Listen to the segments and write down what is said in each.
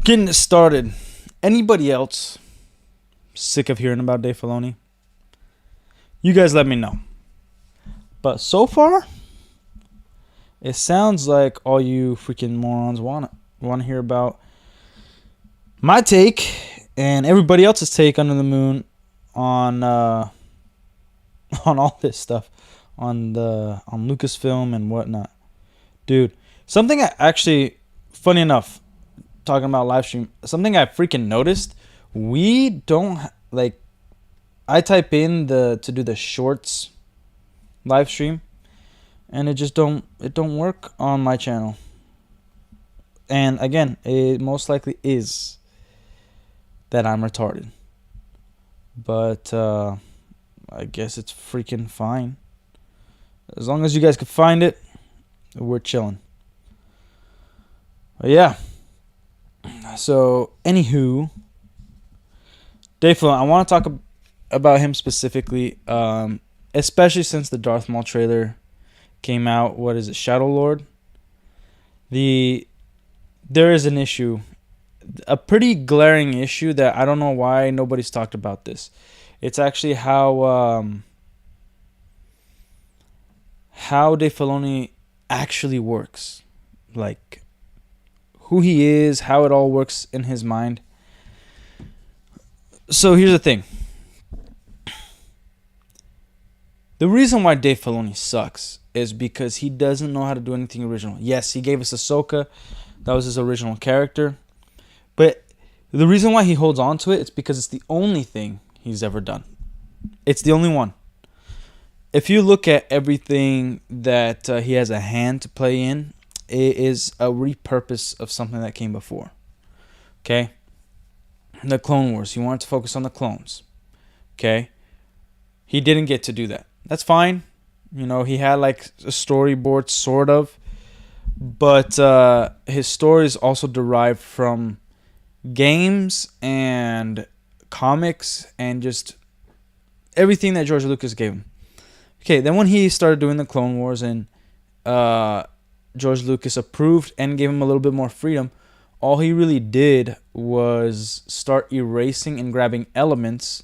Getting it started. Anybody else sick of hearing about Dave Filoni? You guys let me know. But so far, it sounds like all you freaking morons want to hear about my take and everybody else's take under the moon on on all this stuff on Lucasfilm and whatnot. Dude, something I actually, funny enough, talking about live stream, something I freaking noticed, we don't like, I type in to do the shorts live stream and it don't work on my channel. And again, it most likely is that I'm retarded. But I guess it's freaking fine. As long as you guys can find it, we're chilling. But yeah. So, anywho, Dave Filoni, I want to talk about him specifically, especially since the Darth Maul trailer came out. What is it, Shadow Lord? There is an issue, a pretty glaring issue that I don't know why nobody's talked about this. It's actually how Dave Filoni actually works, like who he is, how it all works in his mind. So here's the thing. The reason why Dave Filoni sucks is because he doesn't know how to do anything original. Yes, he gave us Ahsoka. That was his original character. But the reason why he holds on to it is because it's the only thing he's ever done. It's the only one. If you look at everything that he has a hand to play in, it is a repurpose of something that came before. Okay? The Clone Wars. He wanted to focus on the clones. Okay? He didn't get to do that. That's fine. You know, he had like a storyboard, sort of. But his stories also derived from games and comics and just everything that George Lucas gave him. Okay, then when he started doing the Clone Wars and George Lucas approved and gave him a little bit more freedom, all he really did was start erasing and grabbing elements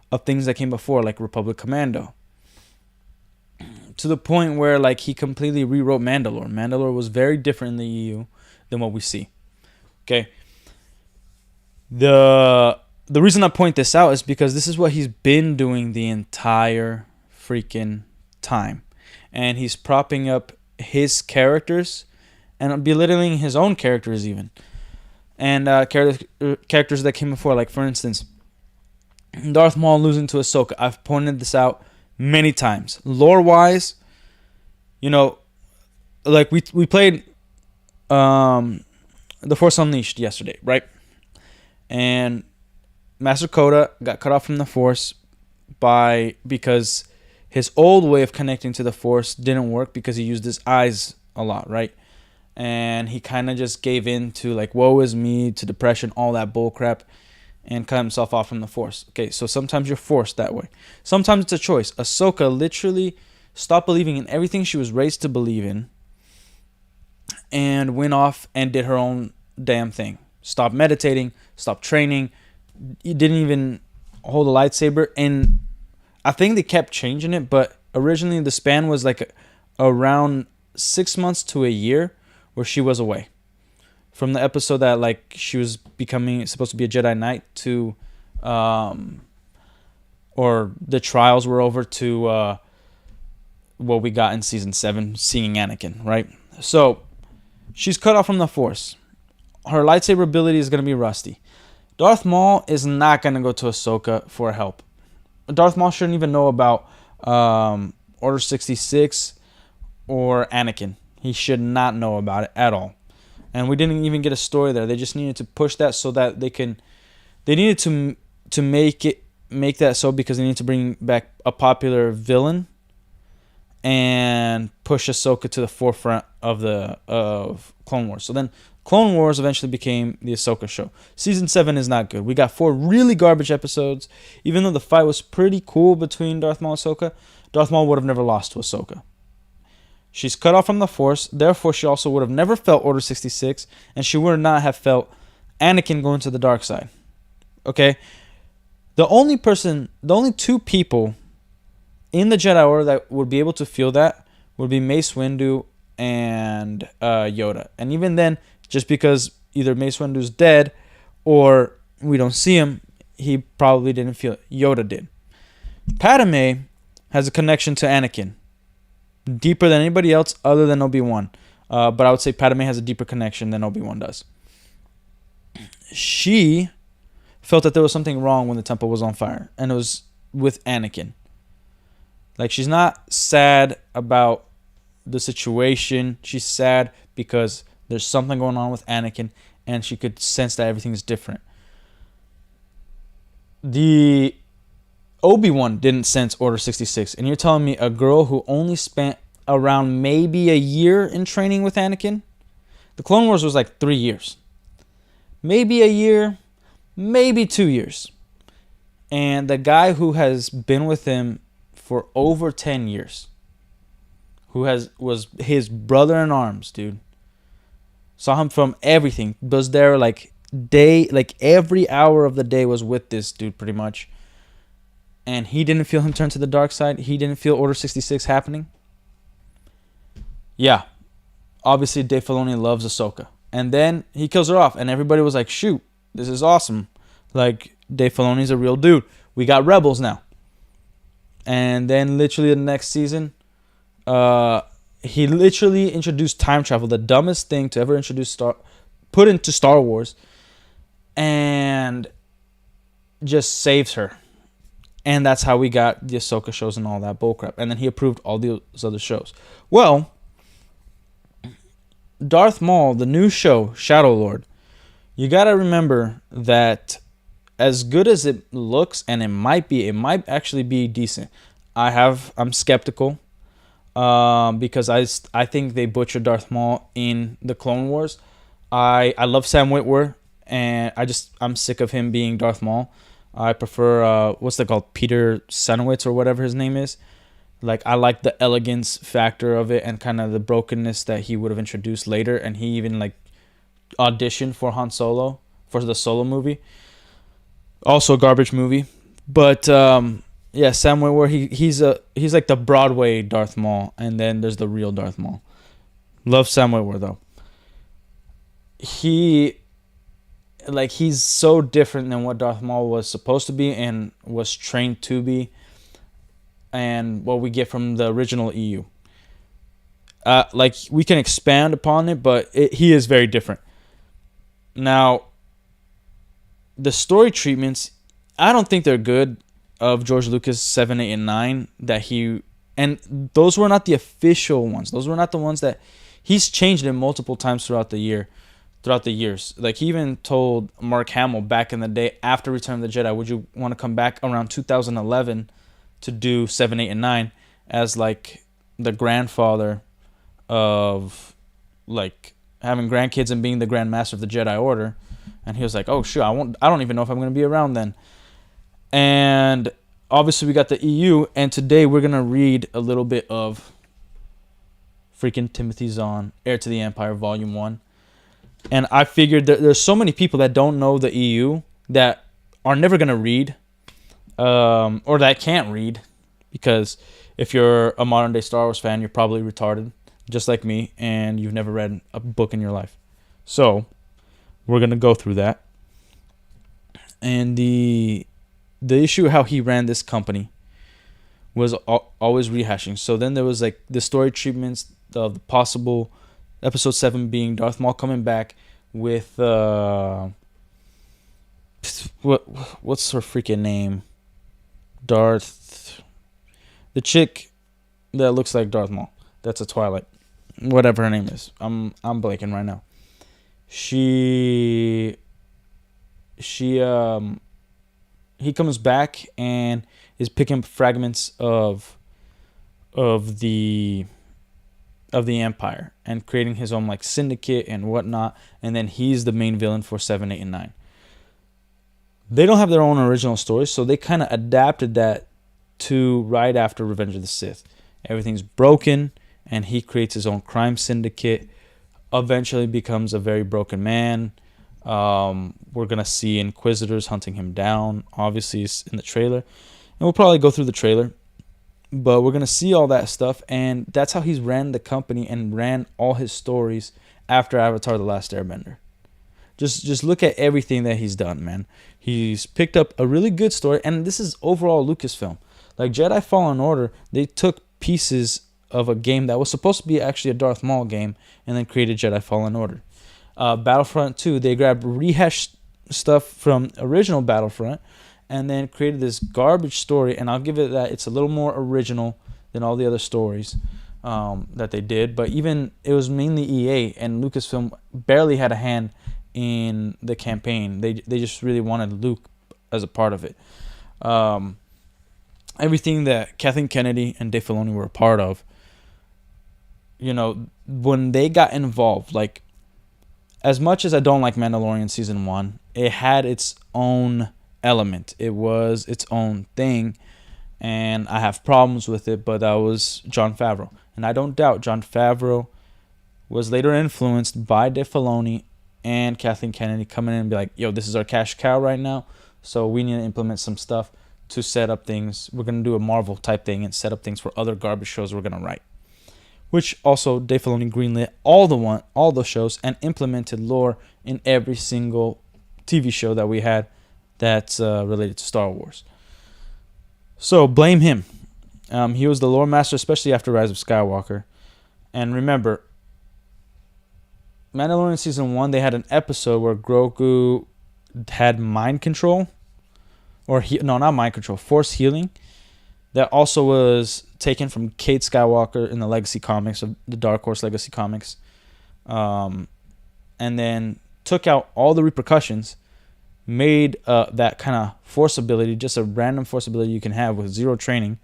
of things that came before, like Republic Commando. To the point where like he completely rewrote Mandalore. Mandalore was very different in the EU than what we see. Okay. The reason I point this out is because this is what he's been doing the entire freaking time. And he's propping up his characters and belittling his own characters even. And characters that came before, like for instance, Darth Maul losing to Ahsoka. I've pointed this out many times. Lore-wise, you know, like we played The Force Unleashed yesterday, right? And Master Yoda got cut off from the Force because his old way of connecting to the Force didn't work because he used his eyes a lot, right? And he kind of just gave in to like, woe is me, to depression, all that bullcrap, and cut himself off from the Force. Okay, so sometimes you're forced that way. Sometimes it's a choice. Ahsoka literally stopped believing in everything she was raised to believe in and went off and did her own damn thing. Stopped meditating, stopped training, didn't even hold a lightsaber. And I think they kept changing it, but originally the span was like around 6 months to a year where she was away. From the episode that like she was supposed to be a Jedi Knight to, or the trials were over, to what we got in season 7, seeing Anakin, right? So she's cut off from the Force. Her lightsaber ability is going to be rusty. Darth Maul is not going to go to Ahsoka for help. Darth Maul shouldn't even know about Order 66 or Anakin. He should not know about it at all. And we didn't even get a story there. They just needed to push that so that they needed to make that so because they need to bring back a popular villain and push Ahsoka to the forefront of Clone Wars. So then Clone Wars eventually became the Ahsoka show. Season 7 is not good. We got 4 really garbage episodes. Even though the fight was pretty cool between Darth Maul and Ahsoka, Darth Maul would have never lost to Ahsoka. She's cut off from the Force, therefore she also would have never felt Order 66, and she would not have felt Anakin going to the dark side. Okay? The only two people in the Jedi Order that would be able to feel that would be Mace Windu and Yoda. And even then, just because either Mace Windu's dead or we don't see him, he probably didn't feel it. Yoda did. Padme has a connection to Anakin, deeper than anybody else other than Obi-Wan. But I would say Padme has a deeper connection than Obi-Wan does. She felt that there was something wrong when the temple was on fire, and it was with Anakin. Like, she's not sad about the situation. She's sad because there's something going on with Anakin, and she could sense that everything's different. The Obi-Wan didn't sense Order 66, and you're telling me a girl who only spent around maybe a year in training with Anakin? The Clone Wars was like 3 years. Maybe a year, maybe 2 years. And the guy who has been with him for over 10 years, was his brother in arms, dude. Saw him from everything. Was there like every hour of the day was with this dude pretty much. And he didn't feel him turn to the dark side. He didn't feel Order 66 happening. Yeah. Obviously, Dave Filoni loves Ahsoka. And then he kills her off. And everybody was like, shoot, this is awesome. Like, Dave Filoni's a real dude. We got Rebels now. And then literally the next season, he literally introduced time travel, the dumbest thing to ever put into Star Wars, and just saves her. And that's how we got the Ahsoka shows and all that bullcrap. And then he approved all those other shows. Well, Darth Maul, the new show, Shadow Lord, you got to remember that as good as it looks, and it might actually be decent. I'm skeptical because I think they butchered Darth Maul in the Clone Wars. I love Sam Witwer, and I'm sick of him being Darth Maul. I prefer what's that called, Peter Senowitz or whatever his name is. Like, I like the elegance factor of it and kind of the brokenness that he would have introduced later. And he even like auditioned for Han Solo for the Solo movie. Also a garbage movie, but yeah, Sam Witwer, he's like the Broadway Darth Maul, and then there's the real Darth Maul. Love Sam Witwer though. He's so different than what Darth Maul was supposed to be and was trained to be, and what we get from the original EU. Like, we can expand upon it, but he is very different. Now, the story treatments, I don't think they're good, of George Lucas 7, 8, and 9. And those were not the official ones. Those were not the ones that he's changed it multiple times throughout the years. Like, he even told Mark Hamill back in the day after Return of the Jedi, would you want to come back around 2011 to do 7, 8, and 9 as like the grandfather of like having grandkids and being the Grand Master of the Jedi Order. And he was like, oh, sure, I don't even know if I'm going to be around then. And obviously we got the EU, and today we're going to read a little bit of freaking Timothy Zahn, Heir to the Empire, Volume 1. And I figured there's so many people that don't know the EU that are never going to read, or that can't read, because if you're a modern-day Star Wars fan, you're probably retarded, just like me, and you've never read a book in your life. So we're going to go through that. And the issue how he ran this company was always rehashing. So then there was like the story treatments of the possible episode 7 being Darth Maul coming back with what's her freaking name? The chick that looks like Darth Maul. That's a Twilight. Whatever her name is. I'm blanking right now. He comes back and is picking up fragments of the Empire and creating his own like syndicate and whatnot, and then he's the main villain for 7, 8, and 9. They don't have their own original stories, so they kind of adapted that to right after Revenge of the Sith. Everything's broken, and he creates his own crime syndicate, eventually becomes a very broken man, We're gonna see Inquisitors hunting him down. Obviously, it's in the trailer, and we'll probably go through the trailer. But we're gonna see all that stuff, and that's how he's ran the company and ran all his stories after Avatar: The Last Airbender. Just look at everything that he's done, man. He's picked up a really good story, and this is overall Lucasfilm. Like Jedi Fallen Order, they took pieces of a game that was supposed to be actually a Darth Maul game, and then created Jedi Fallen Order. Battlefront 2, they grabbed rehashed stuff from original Battlefront, and then created this garbage story. And I'll give it that it's a little more original than all the other stories that they did. But even it was mainly EA, and Lucasfilm barely had a hand in the campaign. They just really wanted Luke as a part of it. Everything that Kathleen Kennedy and Dave Filoni were a part of, when they got involved, like, as much as I don't like Mandalorian Season 1, it had its own element. It was its own thing, and I have problems with it, but that was Jon Favreau. And I don't doubt Jon Favreau was later influenced by Dave Filoni and Kathleen Kennedy coming in and be like, yo, this is our cash cow right now, so we need to implement some stuff to set up things. We're going to do a Marvel type thing and set up things for other garbage shows we're going to write. Which also Dave Filoni greenlit all the shows and implemented lore in every single TV show that we had that's related to Star Wars. So blame him. He was the lore master, especially after Rise of Skywalker. And remember, Mandalorian Season 1, they had an episode where Grogu had mind control. Not mind control, force healing. That also was taken from Kate Skywalker in the Legacy comics, of the Dark Horse Legacy comics. And then took out all the repercussions, made that kind of force ability just a random force ability you can have with zero training,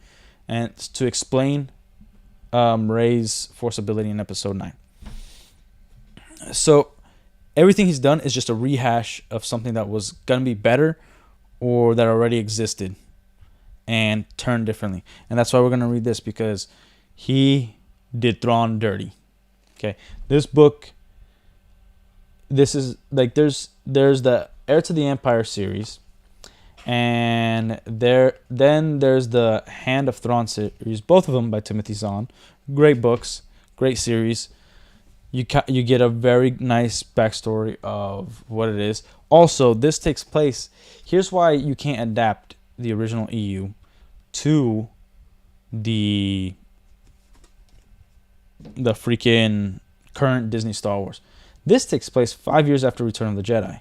and to explain Rey's force ability in Episode 9. So everything he's done is just a rehash of something that was going to be better or that already existed and turned differently. And that's why we're going to read this, because he did Thrawn dirty. Okay. This book, this is like, there's the Heir to the Empire series, and then there's the Hand of Thrawn series, both of them by Timothy Zahn. Great books, great series. You get a very nice backstory of what it is. Also, this takes place. Here's why you can't adapt the original EU to the freaking current Disney Star Wars. This takes place 5 years after Return of the Jedi,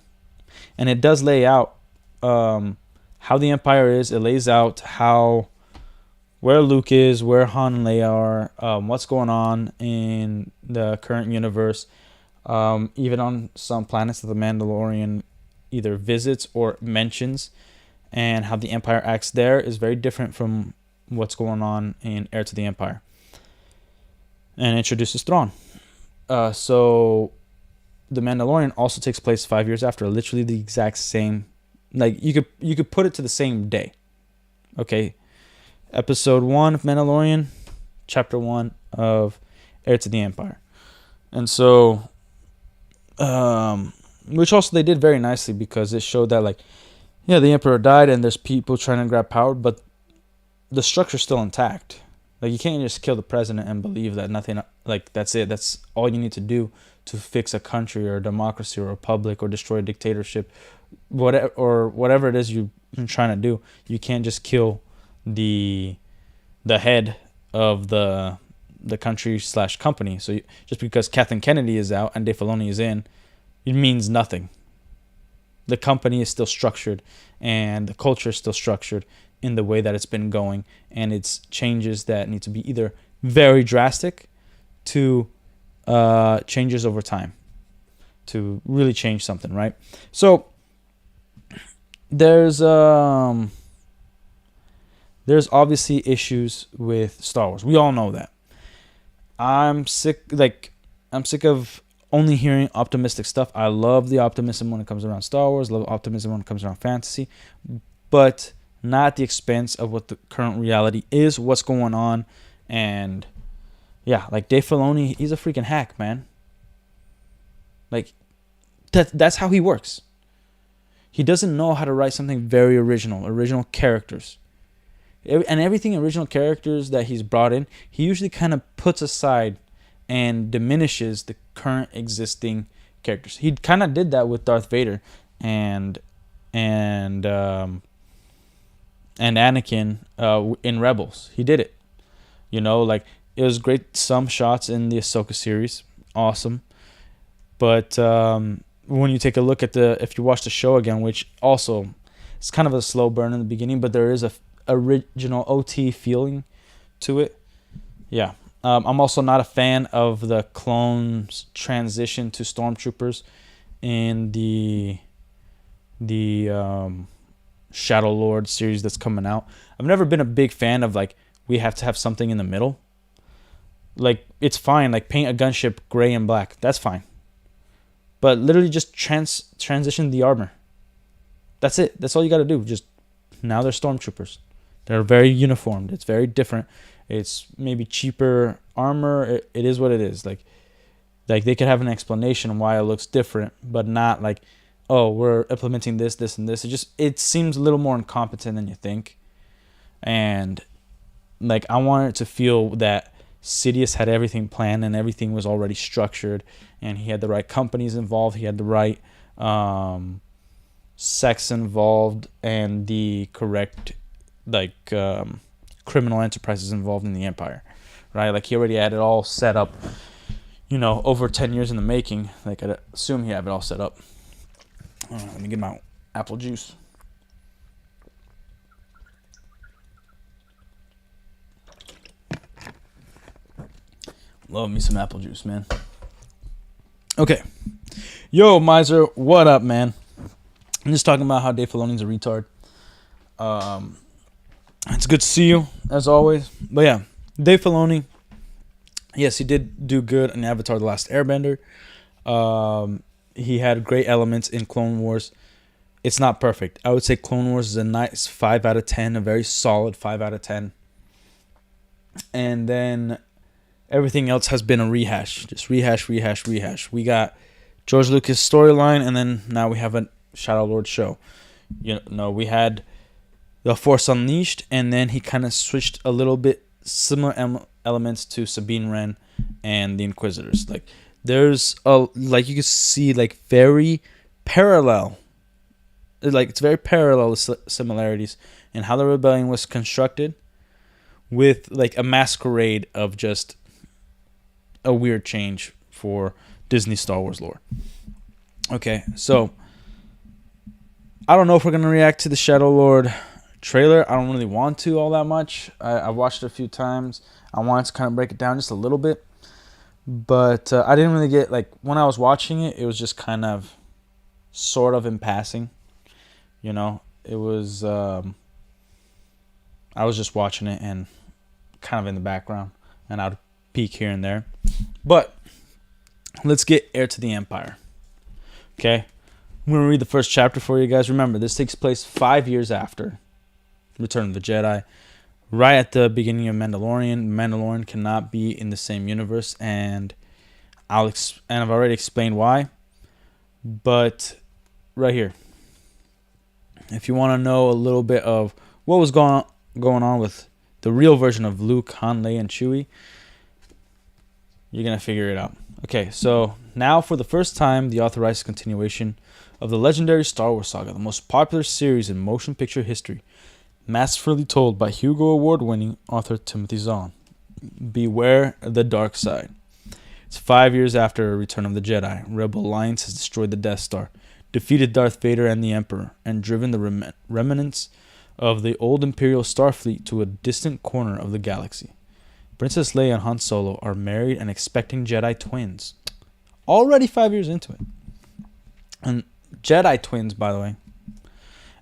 and it does lay out how the Empire is. It lays out where Luke is, where Han and Leia are, what's going on in the current universe, even on some planets that the Mandalorian either visits or mentions, and how the Empire acts there is very different from what's going on in Heir to the Empire. And introduces Thrawn. So the Mandalorian also takes place 5 years after, literally the exact same. Like you could put it to the same day. Okay. Episode 1 of Mandalorian, Chapter 1 of Heir to the Empire. And so, which also they did very nicely, because it showed that, like, yeah, the Emperor died and there's people trying to grab power, but the structure's still intact. Like, you can't just kill the president and believe that nothing, like, that's it. That's all you need to do to fix a country or a democracy or a republic or destroy a dictatorship, whatever it is you're trying to do. You can't just kill the head of the country / company. So just because Kathleen Kennedy is out and Dave Filoni is in, it means nothing. The company is still structured, and the culture is still structured in the way that it's been going, and it's changes that need to be either very drastic to changes over time to really change something, right? So there's obviously issues with Star Wars. We all know that. I'm sick of only hearing optimistic stuff. I love the optimism when it comes around Star Wars. Love optimism when it comes around fantasy, but not at the expense of what the current reality is, what's going on. And yeah, like Dave Filoni, he's a freaking hack, man. Like, That's how he works. He doesn't know how to write something very original characters. And everything original characters that he's brought in, he usually kind of puts aside and diminishes the current existing characters. He kind of did that with Darth Vader and Anakin in Rebels. He did it. Like, it was great. Some shots in the Ahsoka series, awesome. But when you take a look at if you watch the show again, which also it's kind of a slow burn in the beginning, but there is a original OT feeling to it. Yeah. I'm also not a fan of the clones transition to stormtroopers in the Shadow Lord series that's coming out. I've never been a big fan of, like, we have to have something in the middle. Like, it's fine. Like, paint a gunship gray and black. That's fine. But literally just transition the armor. That's it. That's all you got to do. Just, now they're stormtroopers. They're very uniformed. It's very different. It's maybe cheaper armor. It is what it is. Like they could have an explanation on why it looks different, but not like, oh, we're implementing this, and this. It seems a little more incompetent than you think. And like, I wanted it to feel that Sidious had everything planned and everything was already structured, and he had the right companies involved. He had the right sex involved and the correct criminal enterprises involved in the Empire, right? Like, he already had it all set up, over 10 years in the making. Like, I assume he had it all set up. Let me get my apple juice. Love me some apple juice, man. Okay. Yo, Miser, what up, man? I'm just talking about how Dave Filoni's a retard. It's good to see you, as always. But yeah, Dave Filoni, yes, he did do good in Avatar: The Last Airbender. He had great elements in Clone Wars. It's not perfect. I would say Clone Wars is a nice 5 out of 10, a very solid 5 out of 10. And then everything else has been a rehash. Just rehash. We got George Lucas' storyline, and then now we have a Shadow Lord show. We had The Force Unleashed, and then he kind of switched a little bit similar elements to Sabine Wren and the Inquisitors. Like, there's you can see, like, very parallel. Like, it's very parallel similarities in how the rebellion was constructed, with like a masquerade of just a weird change for Disney Star Wars lore. Okay, so I don't know if we're gonna react to the Shadow Lord trailer. I don't really want to all that much. I watched it a few times. I wanted to kind of break it down just a little bit, but I didn't really get, like, when I was watching it, it was just kind of sort of in passing. It was I was just watching it and kind of in the background, and I'd peek here and there. But let's get Heir to the Empire. Okay, I'm going to read the first chapter for you guys. Remember, this takes place 5 years after Return of the Jedi, right at the beginning of Mandalorian. Mandalorian cannot be in the same universe, and I've already explained why. But right here, if you want to know a little bit of what was going on with the real version of Luke, Han, Leia, and Chewie, you're going to figure it out. Okay, so now for the first time, the authorized continuation of the legendary Star Wars saga, the most popular series in motion picture history, masterfully told by Hugo Award-winning author Timothy Zahn. Beware the dark side. It's 5 years after Return of the Jedi. Rebel Alliance has destroyed the Death Star, defeated Darth Vader and the Emperor, and driven the remnants of the old Imperial Starfleet to a distant corner of the galaxy. Princess Leia and Han Solo are married and expecting Jedi twins. Already 5 years into it. And Jedi twins, by the way.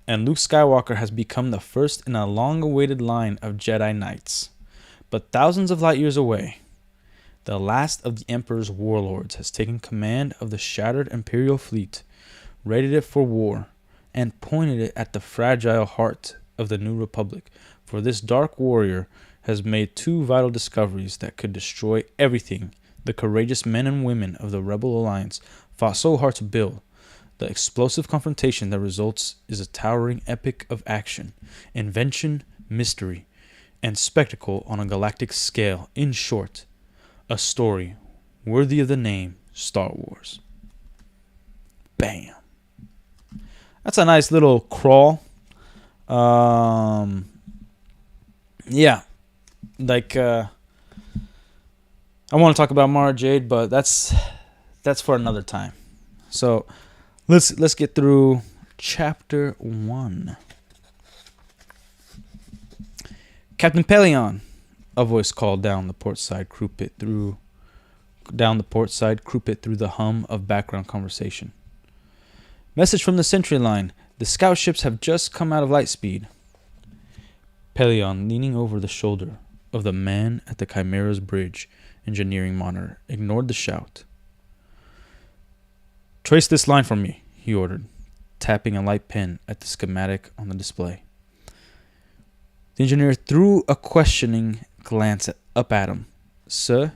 And Luke Skywalker has become the first in a long-awaited line of Jedi Knights. But thousands of light years away, the last of the Emperor's warlords has taken command of the shattered Imperial fleet, raided it for war, and pointed it at the fragile heart of the New Republic. For this dark warrior has made two vital discoveries that could destroy everything the courageous men and women of the Rebel Alliance fought so hard to build. The explosive confrontation that results is a towering epic of action, invention, mystery, and spectacle on a galactic scale. In short, a story worthy of the name Star Wars. Bam. That's a nice little crawl. Yeah. Like, I want to talk about Mara Jade, but that's for another time. So let's get through chapter 1. Captain Pelion, a voice called down the port side crew pit through the hum of background conversation. Message from the sentry line. The scout ships have just come out of light speed. Pelion, leaning over the shoulder of the man at the Chimera's bridge engineering monitor, ignored the shout. Trace this line for me, he ordered, tapping a light pen at the schematic on the display. The engineer threw a questioning glance up at him. Sir?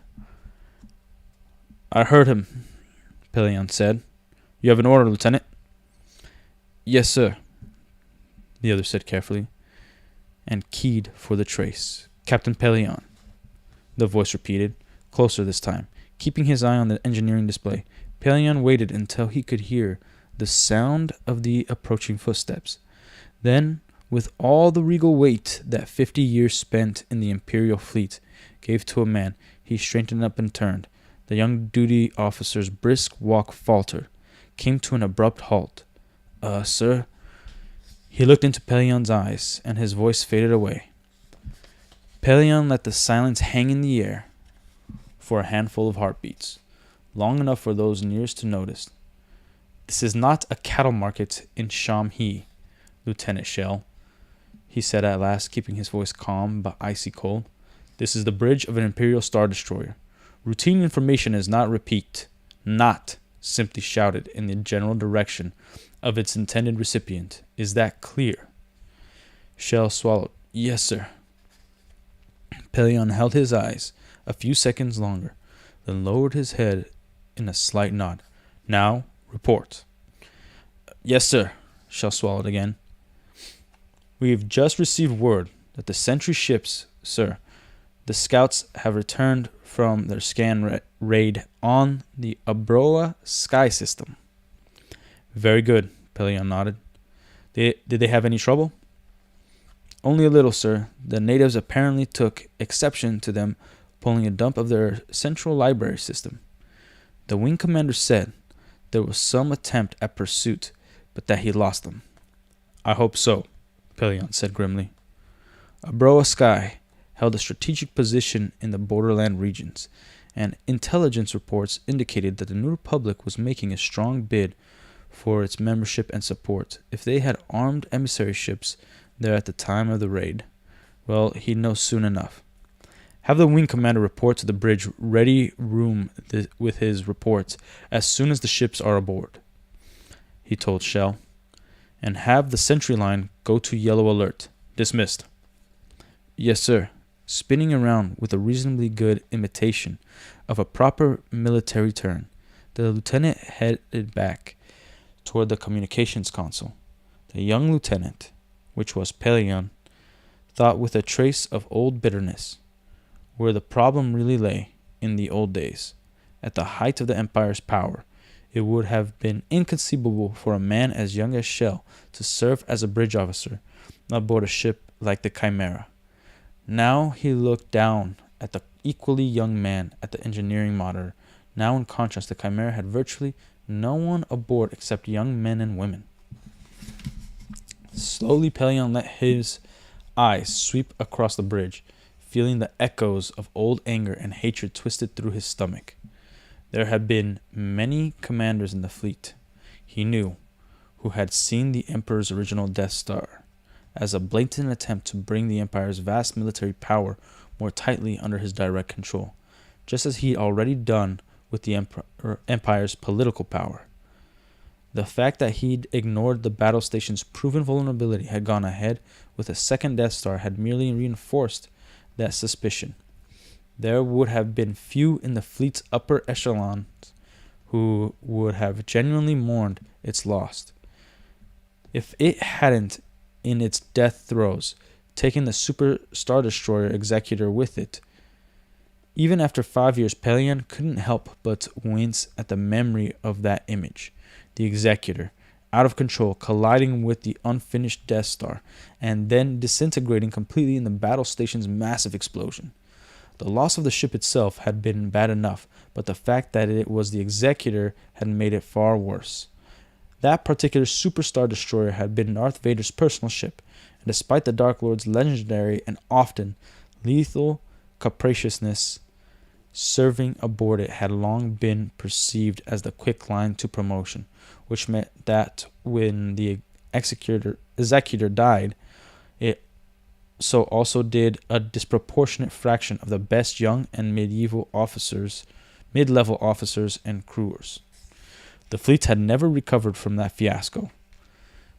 I heard him, Pelion said. You have an order, Lieutenant? Yes, sir, the other said carefully, and keyed for the trace. Captain Pelion, the voice repeated, closer this time, keeping his eye on the engineering display. Pelion waited until he could hear the sound of the approaching footsteps. Then, with all the regal weight that 50 years spent in the Imperial fleet gave to a man, he straightened up and turned. The young duty officer's brisk walk faltered, came to an abrupt halt. Sir? He looked into Pelion's eyes, and his voice faded away. Pelion let the silence hang in the air for a handful of heartbeats, long enough for those nearest to notice. This is not a cattle market in Shamhi, Lieutenant Shell, he said at last, keeping his voice calm but icy cold. This is the bridge of an Imperial Star Destroyer. Routine information is not simply shouted in the general direction of its intended recipient. Is that clear? Shell swallowed. Yes, sir. Pelion held his eyes a few seconds longer, then lowered his head in a slight nod. Now, report. Yes, sir, Shell swallowed again. We've just received word that the sentry ships, sir, the scouts have returned from their scan raid on the Abroa sky system. Very good, Pelion nodded. Did they have any trouble? Only a little, sir. The natives apparently took exception to them pulling a dump of their central library system. The wing commander said there was some attempt at pursuit, but that he lost them. I hope so, Pelion said grimly. Abroa Sky held a strategic position in the borderland regions, and intelligence reports indicated that the New Republic was making a strong bid for its membership and support. If they had armed emissary ships there at the time of the raid, well, he'd know soon enough. Have the wing commander report to the bridge ready room with his reports as soon as the ships are aboard, he told Shell, and have the sentry line go to yellow alert. Dismissed. Yes, sir. Spinning around with a reasonably good imitation of a proper military turn, the lieutenant headed back toward the communications console. The young lieutenant, which was Pelion, thought with a trace of old bitterness, where the problem really lay in the old days. At the height of the Empire's power, it would have been inconceivable for a man as young as Shell to serve as a bridge officer aboard a ship like the Chimera. Now he looked down at the equally young man at the engineering monitor. Now, in contrast, the Chimera had virtually no one aboard except young men and women. Slowly, Pelion let his eyes sweep across the bridge, feeling the echoes of old anger and hatred twisted through his stomach. There had been many commanders in the fleet, he knew, who had seen the Emperor's original Death Star as a blatant attempt to bring the Empire's vast military power more tightly under his direct control, just as he'd already done with the Empire's political power. The fact that he'd ignored the battle station's proven vulnerability, had gone ahead with a second Death Star, had merely reinforced that suspicion. There would have been few in the fleet's upper echelons who would have genuinely mourned its loss. If it hadn't, in its death throes, taken the Super Star Destroyer Executor with it. Even after 5 years, Pelion couldn't help but wince at the memory of that image. The Executor, out of control, colliding with the unfinished Death Star, and then disintegrating completely in the battle station's massive explosion. The loss of the ship itself had been bad enough, but the fact that it was the Executor had made it far worse. That particular Super Star Destroyer had been Darth Vader's personal ship, and despite the Dark Lord's legendary and often lethal capriciousness, serving aboard it had long been perceived as the quick line to promotion, which meant that when the executor died, it so also did a disproportionate fraction of the best young and mid-level officers and crewers. The fleets had never recovered from that fiasco.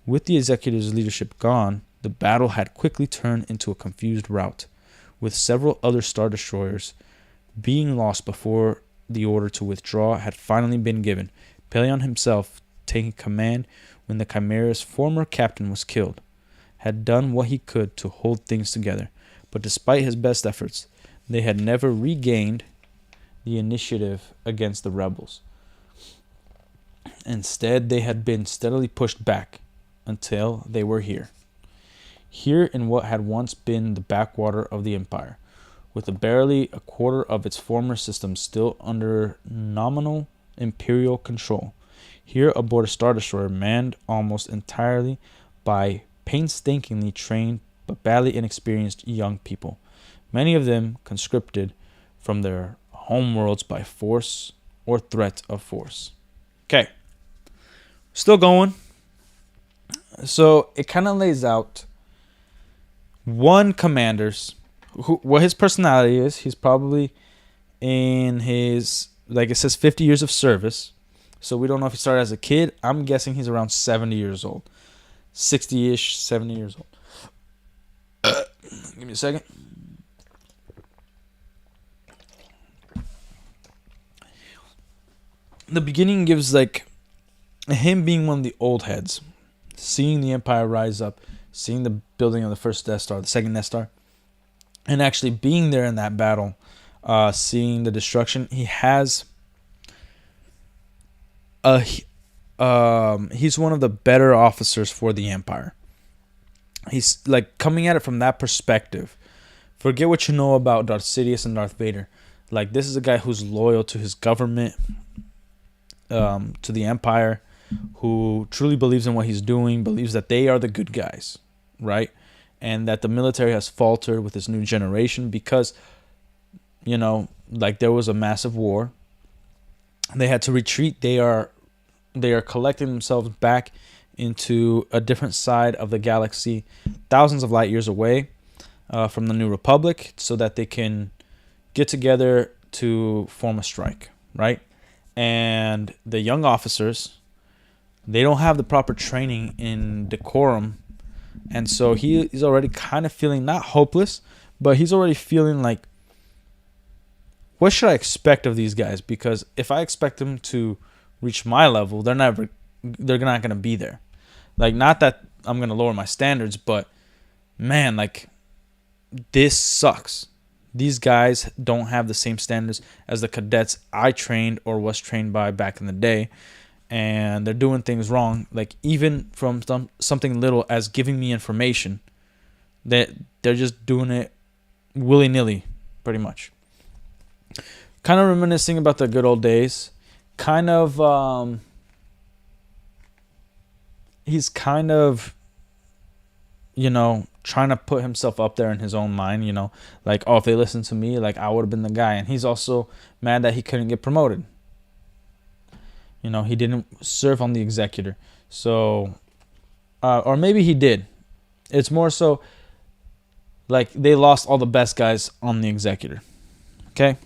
With the Executor's leadership gone, the battle had quickly turned into a confused rout, with several other Star Destroyers being lost before the order to withdraw had finally been given, Pelion himself taking command when the Chimera's former captain was killed, had done what he could to hold things together, but despite his best efforts, they had never regained the initiative against the rebels. Instead, they had been steadily pushed back until they were here. Here in what had once been the backwater of the Empire, with barely a quarter of its former systems still under nominal Imperial control. Here aboard a Star Destroyer manned almost entirely by painstakingly trained but badly inexperienced young people, many of them conscripted from their homeworlds by force or threat of force. Okay. Still going. So it kind of lays out one commander's what his personality is. He's probably in his, like it says, 50 years of service. So we don't know if he started as a kid. I'm guessing he's around 70 years old. 60-ish, 70 years old. Give me a second. The beginning gives like him being one of the old heads, seeing the Empire rise up, seeing the building of the first Death Star, the second Death Star, and actually being there in that battle, seeing the destruction. He has he's one of the better officers for the Empire. He's like coming at it from that perspective. Forget what you know about Darth Sidious and Darth Vader. Like, this is a guy who's loyal to his government, to the Empire, who truly believes in what he's doing, believes that they are the good guys, right? And that the military has faltered with this new generation because, you know, like there was a massive war. They had to retreat. They are collecting themselves back into a different side of the galaxy, thousands of light years away from the New Republic, so that they can get together to form a strike, right? And the young officers, they don't have the proper training in decorum. And so he's already kind of feeling not hopeless, but he's already feeling like, what should I expect of these guys? Because if I expect them to reach my level, they're not going to be there. Like, not that I'm going to lower my standards, but man, like, this sucks. These guys don't have the same standards as the cadets I trained or was trained by back in the day. And they're doing things wrong. Like, even from something little as giving me information, that they're just doing it willy-nilly, pretty much. Kind of reminiscing about the good old days. Kind of, he's kind of, you know, trying to put himself up there in his own mind, you know, like, oh, if they listened to me, like, I would have been the guy. And he's also mad that he couldn't get promoted. You know, he didn't serve on the Executor. So, or maybe he did. It's more so like they lost all the best guys on the Executor. Okay?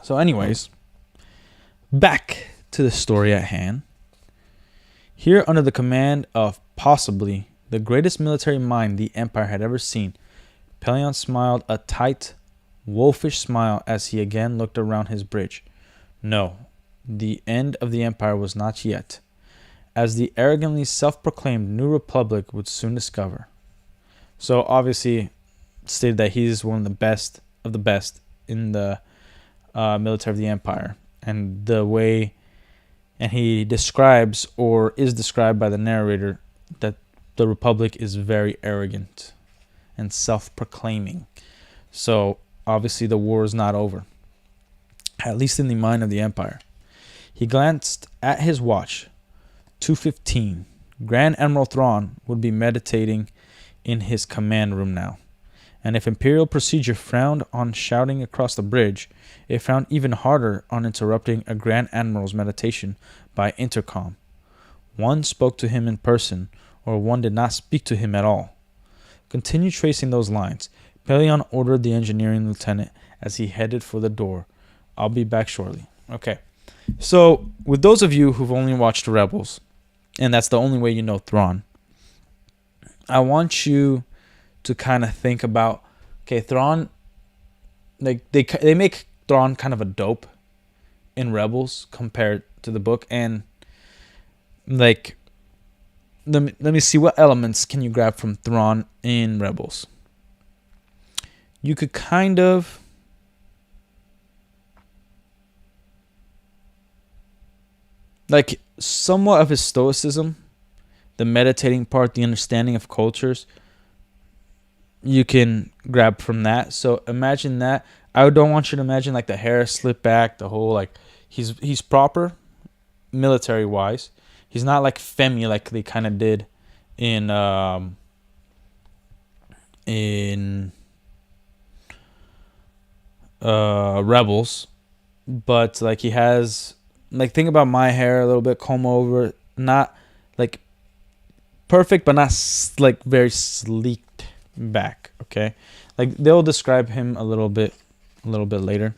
So anyways, back to the story at hand. Here, under the command of possibly the greatest military mind the Empire had ever seen, Pelion smiled a tight, wolfish smile as he again looked around his bridge. No, the end of the Empire was not yet, as the arrogantly self-proclaimed New Republic would soon discover. So obviously stated that he's one of the best in the military of the Empire. And he describes, or is described by the narrator, that the Republic is very arrogant and self-proclaiming. So obviously the war is not over, at least in the mind of the Empire. He glanced at his watch. 2:15. Grand Admiral Thrawn would be meditating in his command room now. And if Imperial procedure frowned on shouting across the bridge, it frowned even harder on interrupting a Grand Admiral's meditation by intercom. One spoke to him in person, or one did not speak to him at all. Continue tracing those lines. Pellaeon ordered the engineering lieutenant as he headed for the door. I'll be back shortly. Okay. So, with those of you who've only watched Rebels, and that's the only way you know Thrawn, I want you to kind of think about, okay, Thrawn, like they make Thrawn kind of a dope in Rebels compared to the book, and like let me see, what elements can you grab from Thrawn in Rebels? You could kind of like somewhat of his stoicism, the meditating part, the understanding of cultures, you can grab from that. So imagine that. I don't want you to imagine like the hair slip back, the whole like he's proper military wise. He's not like Femi like they kind of did in Rebels, but like he has, like, think about my hair a little bit, comb over, not like perfect, but not like very sleeked back. Okay, like they'll describe him a little bit later,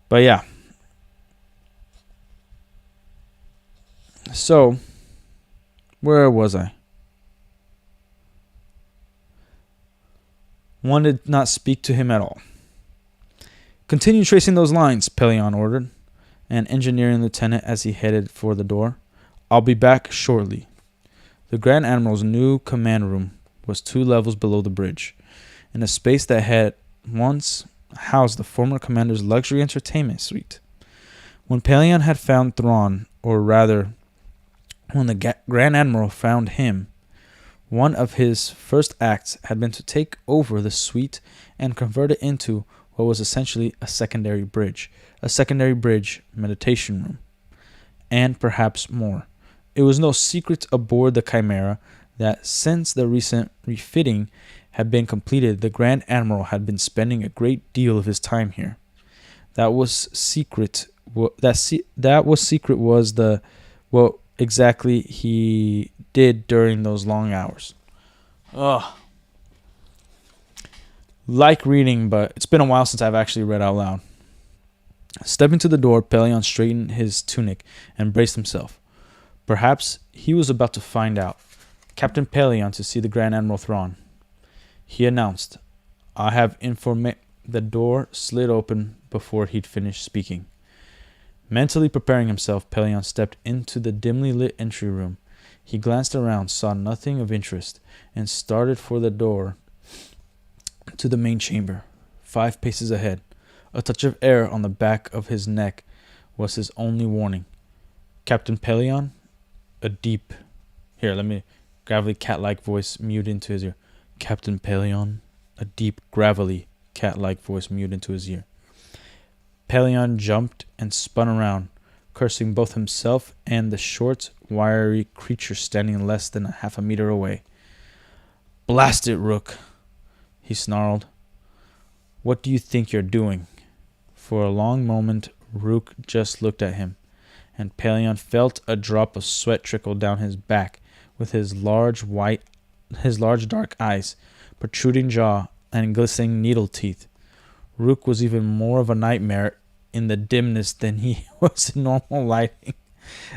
but yeah. So where was I? One did not speak to him at all. Continue tracing those lines, Pellaeon ordered an engineering lieutenant as he headed for the door. I'll be back shortly. The Grand Admiral's new command room was 2 levels below the bridge, in a space that had once housed the former commander's luxury entertainment suite. When Pellaeon had found Thrawn, or rather, when the Grand Admiral found him, one of his first acts had been to take over the suite and convert it into what was essentially a secondary bridge meditation room, and perhaps more. It was no secret aboard the Chimera that since the recent refitting had been completed, the Grand Admiral had been spending a great deal of his time here. What exactly he did during those long hours. Ugh. Like reading, but it's been a while since I've actually read out loud. Stepping to the door, Pellaeon straightened his tunic and braced himself. Perhaps he was about to find out. Captain Pellaeon to see the Grand Admiral Thrawn, he announced. I have informed. The door slid open before he'd finished speaking. Mentally preparing himself, Pellaeon stepped into the dimly lit entry room. He glanced around, saw nothing of interest, and started for the door to the main chamber. 5 paces ahead, a touch of air on the back of his neck was his only warning. Captain Pellaeon, a deep... Here, let me... Gravelly, cat-like voice mewed into his ear. Captain Pellaeon, a deep, gravelly, cat-like voice mewed into his ear. Pellaeon jumped and spun around, cursing both himself and the short, wiry creature standing less than half a meter away. Blast it, Rook, he snarled. What do you think you're doing? For a long moment, Rook just looked at him, and Pellaeon felt a drop of sweat trickle down his back with his large dark eyes, protruding jaw, and glistening needle teeth. Rook was even more of a nightmare in the dimness than he was in normal lighting,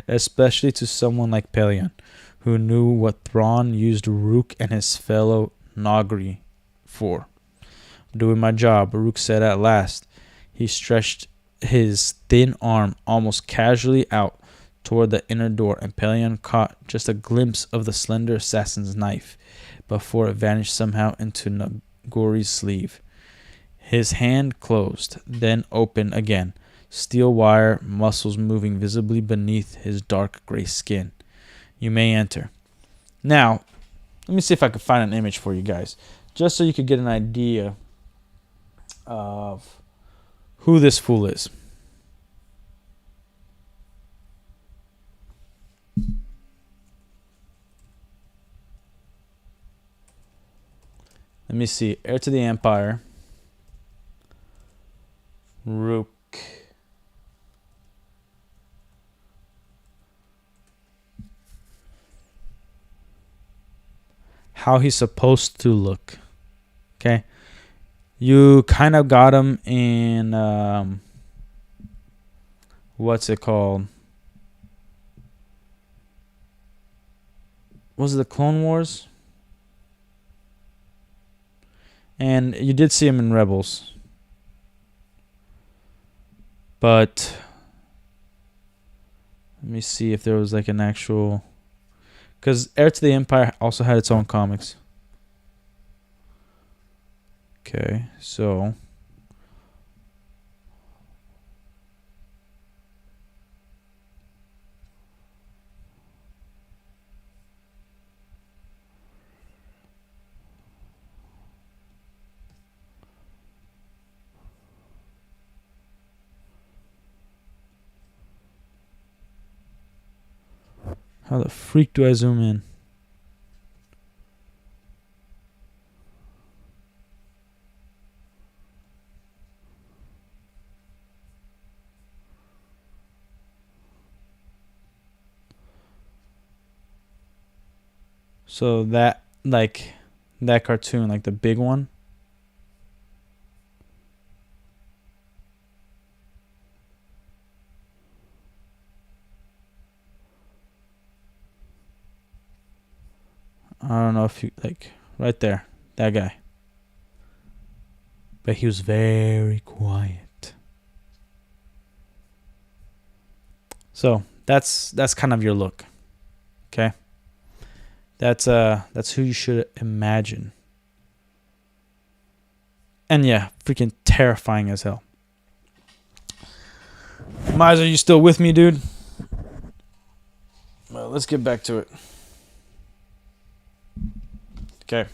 especially to someone like Pellaeon, who knew what Thrawn used Rook and his fellow Nogri for. Doing my job, Rook said at last. He stretched his thin arm almost casually out toward the inner door, and Pelion caught just a glimpse of the slender assassin's knife before it vanished somehow into Nagori's sleeve. His hand closed, then opened again, steel wire muscles moving visibly beneath his dark gray skin. You may enter. Now, let me see if I can find an image for you guys, just so you could get an idea of who this fool is. Let me see. Heir to the Empire. Rook. How he's supposed to look. Okay. You kind of got him in what's it called? Was it the Clone Wars? And you did see him in Rebels. But let me see if there was like an actual, because Heir to the Empire also had its own comics. Okay, so how the freak do I zoom in? So that, like, that cartoon, like the big one. I don't know if you, like, right there, that guy. But he was very quiet. So that's kind of your look. Okay? That's who you should imagine. And yeah, freaking terrifying as hell. Mize, are you still with me, dude? Well, let's get back to it. Okay.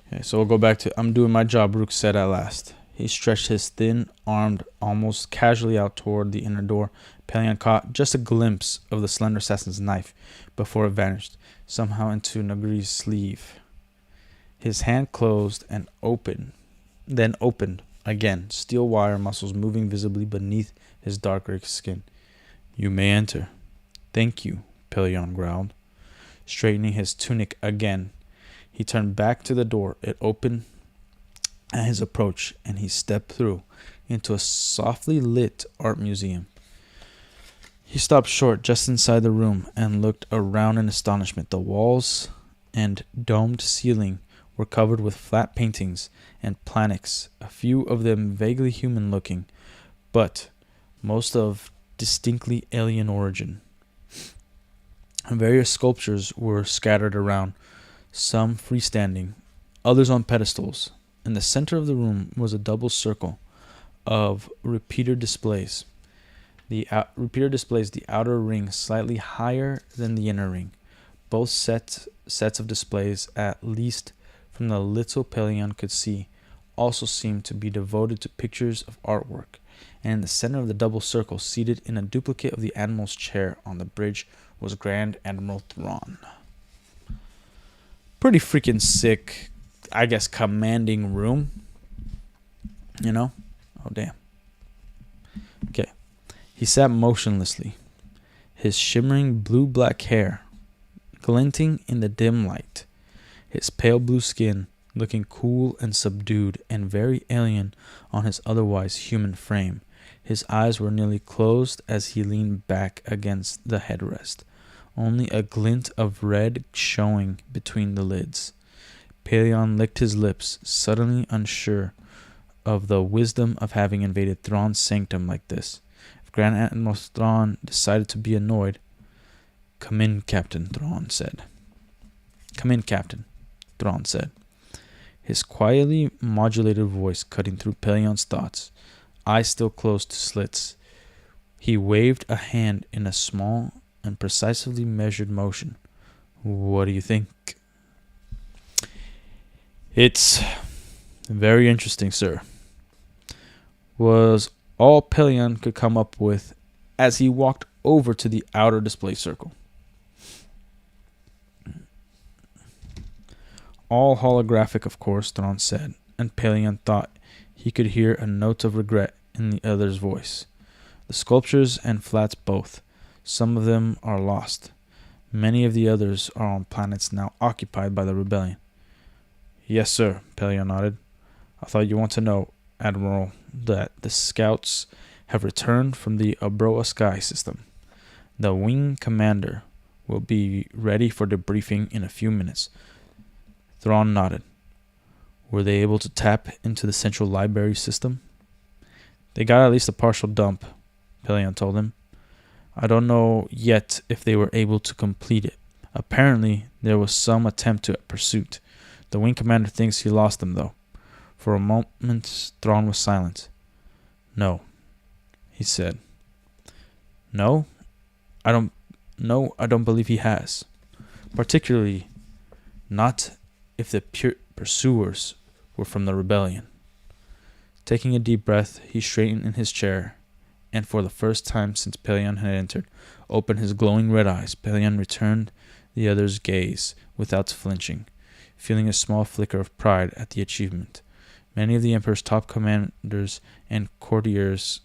Okay, so we'll go back to I'm doing my job, Rook said at last. He stretched his thin arm almost casually out toward the inner door. Pelion caught just a glimpse of the slender assassin's knife before it vanished, somehow into Nagori's sleeve. His hand closed and then opened again, steel wire muscles moving visibly beneath his dark gray skin. You may enter. Thank you, Pelion growled, straightening his tunic again. He turned back to the door. It opened at his approach, and he stepped through into a softly lit art museum. He stopped short just inside the room and looked around in astonishment. The walls and domed ceiling were covered with flat paintings and planets, a few of them vaguely human-looking, but most of distinctly alien origin. Various sculptures were scattered around, some freestanding, others on pedestals. In the center of the room was a double circle of repeater displays. The outer ring slightly higher than the inner ring. Both sets of displays, at least from the little Pelion could see, also seemed to be devoted to pictures of artwork. And in the center of the double circle, seated in a duplicate of the Admiral's chair on the bridge, was Grand Admiral Thrawn. Pretty freaking sick, I guess, commanding room. You know? Oh, damn. Okay. He sat motionlessly, his shimmering blue-black hair glinting in the dim light, his pale blue skin looking cool and subdued and very alien on his otherwise human frame. His eyes were nearly closed as he leaned back against the headrest, only a glint of red showing between the lids. Pelion licked his lips, suddenly unsure of the wisdom of having invaded Thrawn's sanctum like this. If Grand Admiral Thrawn decided to be annoyed, "Come in, Captain," Thrawn said. "Come in, Captain," Thrawn said, his quietly modulated voice cutting through Pelion's thoughts, eyes still closed to slits. He waved a hand in a small and precisely measured motion. "What do you think?" "It's very interesting, sir," was all Pelion could come up with as he walked over to the outer display circle. "All holographic, of course," Thrawn said, and Pelion thought he could hear a note of regret in the other's voice. "The sculptures and flats both. Some of them are lost. Many of the others are on planets now occupied by the rebellion." "Yes, sir," Pelion nodded. "I thought you want to know, Admiral, that the scouts have returned from the Abroa Sky system. The wing commander will be ready for debriefing in a few minutes." Thrawn nodded. "Were they able to tap into the central library system?" "They got at least a partial dump," Pelion told him. "I don't know yet if they were able to complete it. Apparently, there was some attempt at pursuit. The wing commander thinks he lost them, though." For a moment, Thrawn was silent. "No," he said. No, I don't believe he has. Particularly not if the pursuers were from the rebellion." Taking a deep breath, he straightened in his chair, and for the first time since Pelion had entered, opened his glowing red eyes. Pelion returned the other's gaze without flinching, feeling a small flicker of pride at the achievement. Many of the Emperor's top commanders and courtiers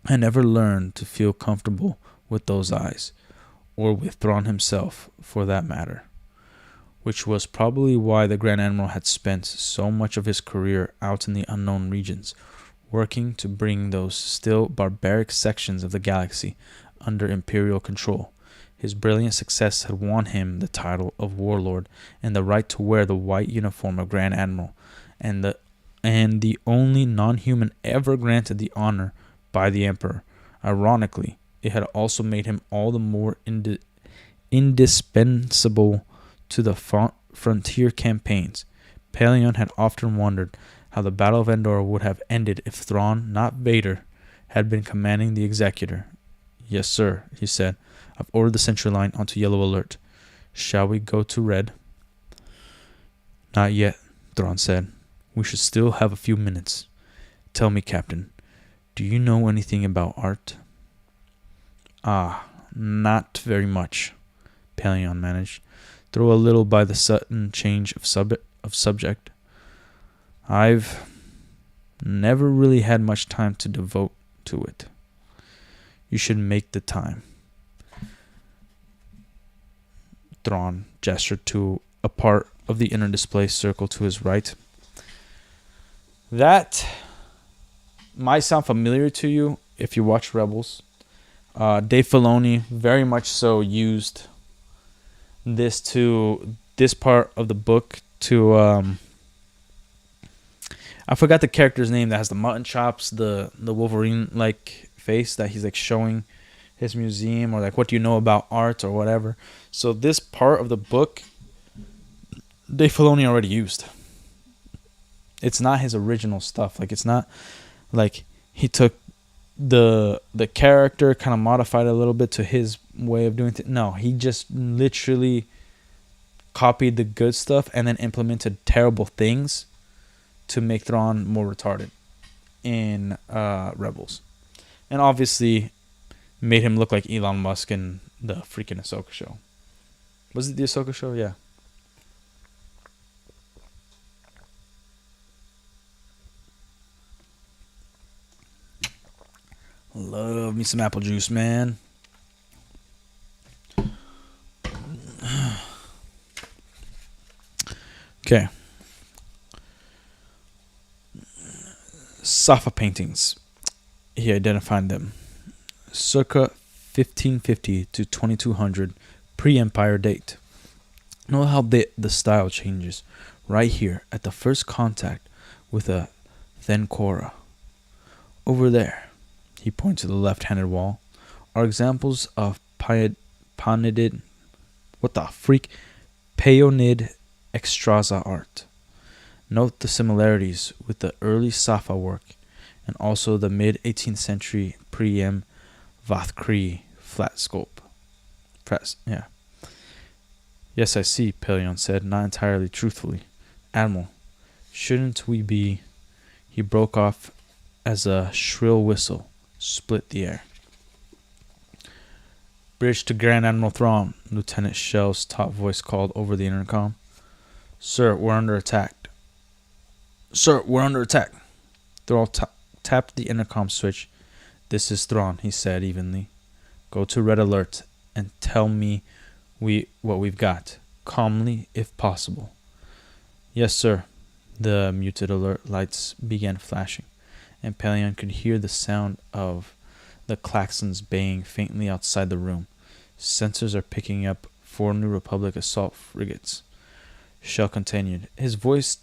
had never learned to feel comfortable with those eyes, or with Thrawn himself, for that matter, which was probably why the Grand Admiral had spent so much of his career out in the unknown regions, working to bring those still barbaric sections of the galaxy under Imperial control. His brilliant success had won him the title of Warlord and the right to wear the white uniform of Grand Admiral, and the only non-human ever granted the honor by the Emperor. Ironically, it had also made him all the more indispensable to the frontier campaigns. Pelion had often wondered how the Battle of Endor would have ended if Thrawn, not Vader, had been commanding the Executor. "Yes, sir," he said. "I've ordered the Sentry Line onto Yellow Alert. Shall we go to Red?" "Not yet," Thrawn said. "We should still have a few minutes. Tell me, Captain, do you know anything about art?" Not very much," Pelion managed, though a little by the sudden change of subject. "I've never really had much time to devote to it." "You should make the time." Thrawn gestured to a part of the inner display circle to his right. That might sound familiar to you if you watch Rebels. Dave Filoni very much so used this part of the book to I forgot the character's name that has the mutton chops, the Wolverine like face that he's like showing his museum, or like, what do you know about art or whatever. So this part of the book Dave Filoni already used. It's not his original stuff. Like, it's not like he took the character, kind of modified it a little bit to his way of doing things. No, he just literally copied the good stuff and then implemented terrible things to make Thrawn more retarded in Rebels. And obviously made him look like Elon Musk in the freaking Ahsoka show. Was it the Ahsoka show? Yeah. Love me some apple juice, man. Okay. Safa paintings. He identified them. Circa 1550 to 2200 pre-Empire date. Know how the style changes right here at the first contact with a Thencora. Over there, he points to the left-handed wall, are examples of Paeonid extrasa art. Note the similarities with the early Safa work and also the mid-18th century pre-M Vathkri flat sculpt. Yes, I see, Pelion said, not entirely truthfully. Admiral, shouldn't we be... He broke off as a shrill whistle split the air. Bridge to Grand Admiral Thrawn, Lieutenant Shell's top voice called over the intercom. Sir, we're under attack. Thrawn tapped the intercom switch. This is Thrawn, he said evenly. Go to red alert and tell me what we've got. Calmly, if possible. Yes, sir. The muted alert lights began flashing, and Pelion could hear the sound of the klaxons baying faintly outside the room. Sensors are picking up 4 New Republic assault frigates. Shell continued, his voice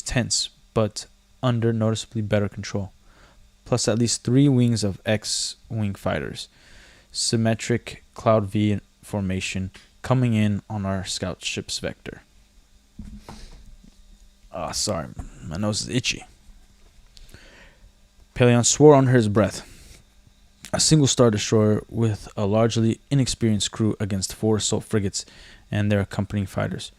tense, but under noticeably better control. Plus at least 3 wings of X-wing fighters. Symmetric Cloud V formation coming in on our scout ship's vector. Sorry, my nose is itchy. Pelion swore under his breath. A single Star Destroyer with a largely inexperienced crew against 4 assault frigates and their accompanying fighters.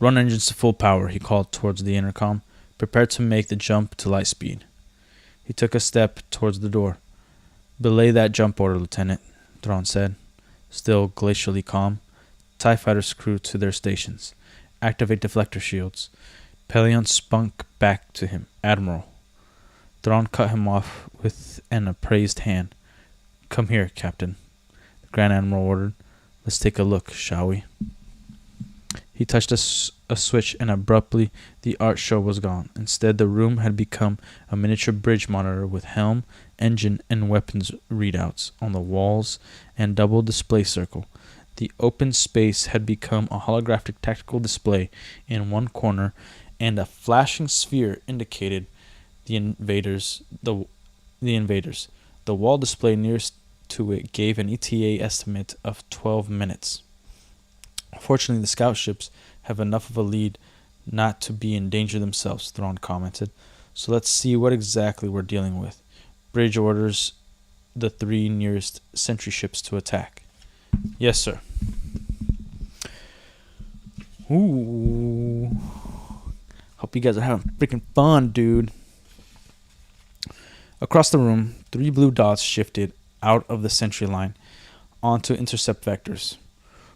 Run engines to full power, he called towards the intercom, prepared to make the jump to light speed. He took a step towards the door. Belay that jump order, Lieutenant, Thrawn said, still glacially calm. TIE fighters crew to their stations. Activate deflector shields. Pelion spunk back to him. Admiral. Thrawn cut him off with an upraised hand. Come here, Captain, the Grand Admiral ordered. Let's take a look, shall we? He touched a switch and abruptly the art show was gone. Instead, the room had become a miniature bridge monitor with helm, engine, and weapons readouts on the walls and double display circle. The open space had become a holographic tactical display in one corner, and a flashing sphere indicated the invaders. The wall display nearest to it gave an ETA estimate of 12 minutes. Fortunately, the scout ships have enough of a lead not to be in danger themselves, Thrawn commented. So let's see what exactly we're dealing with. Bridge orders the 3 nearest sentry ships to attack. Yes, sir. Ooh. Hope you guys are having freaking fun, dude. Across the room, 3 blue dots shifted out of the sentry line onto intercept vectors.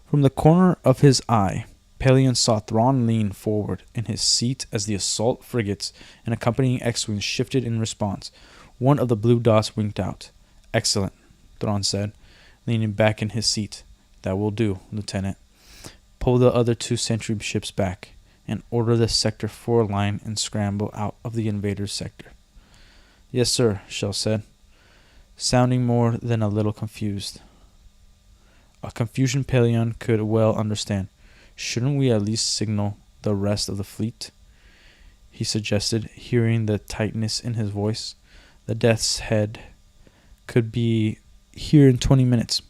From the corner of his eye, Pelion saw Thrawn lean forward in his seat as the assault frigates and accompanying X-wings shifted in response. One of the blue dots winked out. Excellent, Thrawn said, leaning back in his seat. That will do, Lieutenant. Pull the other 2 sentry ships back and order the Sector 4 line and scramble out of the invaders' sector. Yes, sir, Shell said, sounding more than a little confused. A confusion Pelion could well understand. Shouldn't we at least signal the rest of the fleet? He suggested, hearing the tightness in his voice. The Death's Head could be here in 20 minutes.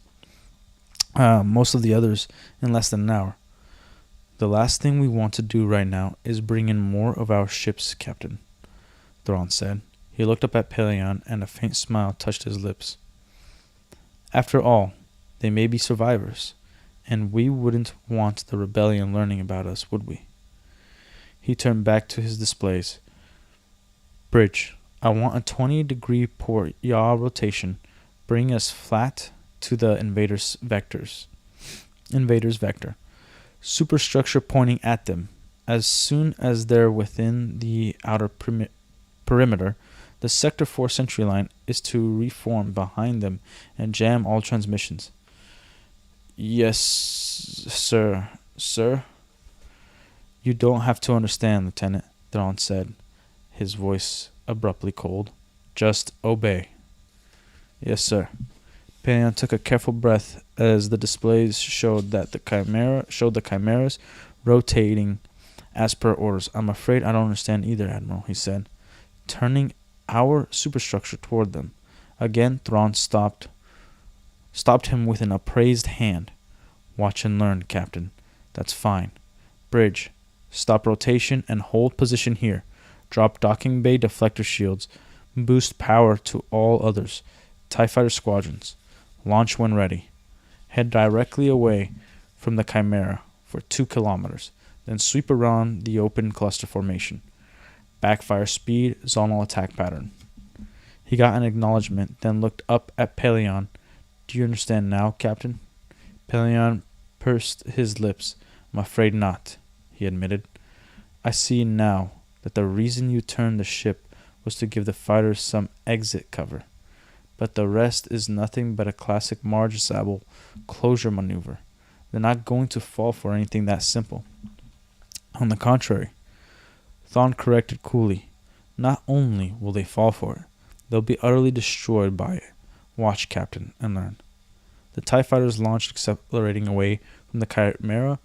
Most of the others in less than an hour. The last thing we want to do right now is bring in more of our ships, Captain, Thrawn said. He looked up at Pelion, and a faint smile touched his lips. After all, they may be survivors, and we wouldn't want the rebellion learning about us, would we? He turned back to his displays. Bridge, I want a 20-degree port yaw rotation, bring us flat to the invaders' vector. Superstructure pointing at them. As soon as they're within the outer perimeter, the Sector 4 sentry line is to reform behind them and jam all transmissions. Yes, sir. Sir? You don't have to understand, Lieutenant, Thrawn said, his voice abruptly cold. Just obey. Yes, sir. Pelion took a careful breath as the displays showed the chimeras rotating as per orders. I'm afraid I don't understand either, Admiral, he said, turning our superstructure toward them. Again, Thrawn stopped him with an upraised hand. Watch and learn, Captain. That's fine. Bridge, stop rotation and hold position here. Drop docking bay deflector shields. Boost power to all others. TIE fighter squadrons. Launch when ready. Head directly away from the Chimera for 2 kilometers. Then sweep around the open cluster formation. Backfire speed, zonal attack pattern. He got an acknowledgement, then looked up at Pelion. Do you understand now, Captain? Pelion pursed his lips. I'm afraid not, he admitted. I see now that the reason you turned the ship was to give the fighters some exit cover. But the rest is nothing but a classic Marge Zabel closure maneuver. They're not going to fall for anything that simple. On the contrary, Thrawn corrected coolly, not only will they fall for it, they'll be utterly destroyed by it. Watch, Captain, and learn. The TIE fighters launched, accelerating away from the Chimera,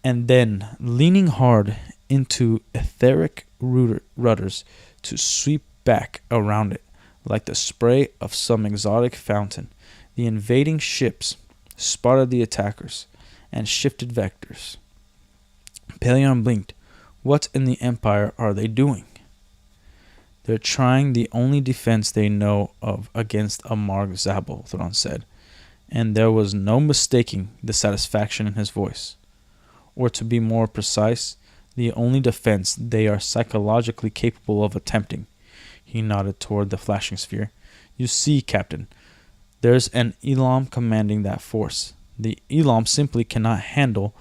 and then leaning hard into etheric rudders to sweep back around it like the spray of some exotic fountain. The invading ships spotted the attackers and shifted vectors. Pelion blinked. What in the Empire are they doing? They're trying the only defense they know of against a Marg Zabel, Thrawn said, and there was no mistaking the satisfaction in his voice. Or to be more precise, the only defense they are psychologically capable of attempting. He nodded toward the flashing sphere. You see, Captain, there's an Elam commanding that force. The Elam simply cannot handle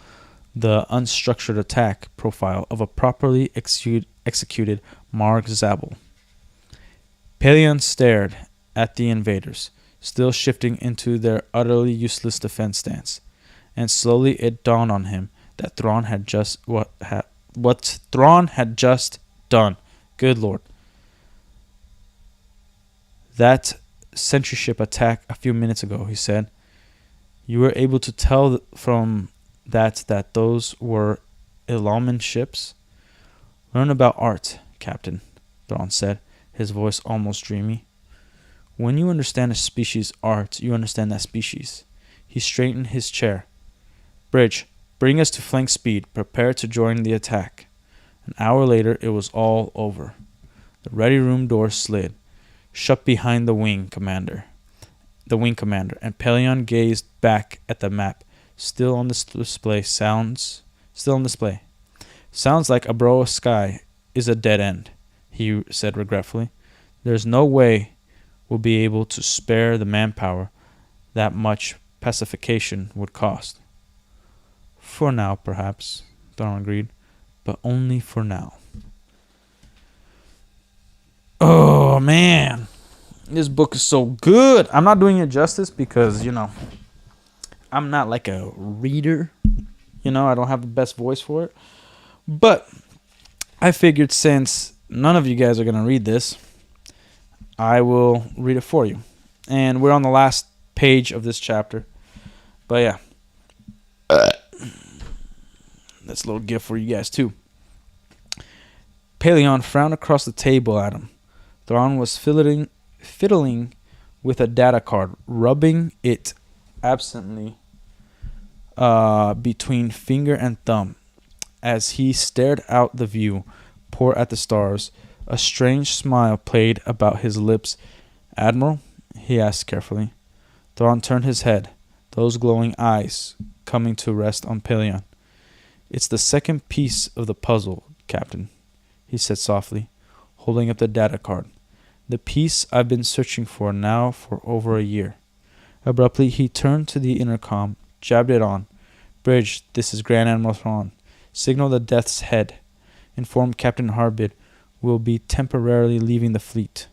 the unstructured attack profile of a properly executed Marg Zabel. Pelion stared at the invaders, still shifting into their utterly useless defense stance, and slowly it dawned on him that Thrawn had just what Thrawn had just done. Good Lord. That sentry ship attack a few minutes ago, he said. You were able to tell from that those were Ilaman ships? Learn about art, Captain, Thrawn said, his voice almost dreamy. When you understand a species' art, you understand that species. He straightened his chair. Bridge, bring us to flank speed. Prepare to join the attack. An hour later, it was all over. The ready room door slid shut behind the wing commander, and Pelion gazed back at the map, still on display. Sounds like Abroa Sky is a dead end, he said regretfully. There's no way we'll be able to spare the manpower that much pacification would cost. For now, perhaps, Thrawn agreed, but only for now. Oh, man. This book is so good. I'm not doing it justice because, I'm not like a reader. I don't have the best voice for it. But I figured since none of you guys are going to read this, I will read it for you. And we're on the last page of this chapter. But yeah. That's a little gift for you guys too. Pelion frowned across the table at him. Thrawn was fiddling with a data card, rubbing it absently between finger and thumb. As he stared out the view, poor at the stars, a strange smile played about his lips. Admiral? He asked carefully. Thrawn turned his head, those glowing eyes coming to rest on Pelion. It's the second piece of the puzzle, Captain, he said softly, holding up the data card. The piece I've been searching for now for over a year. Abruptly, he turned to the intercom, jabbed it on. Bridge, this is Grand Admiral Thrawn. Signal the Death's Head. Inform Captain Harbid we'll be temporarily leaving the fleet.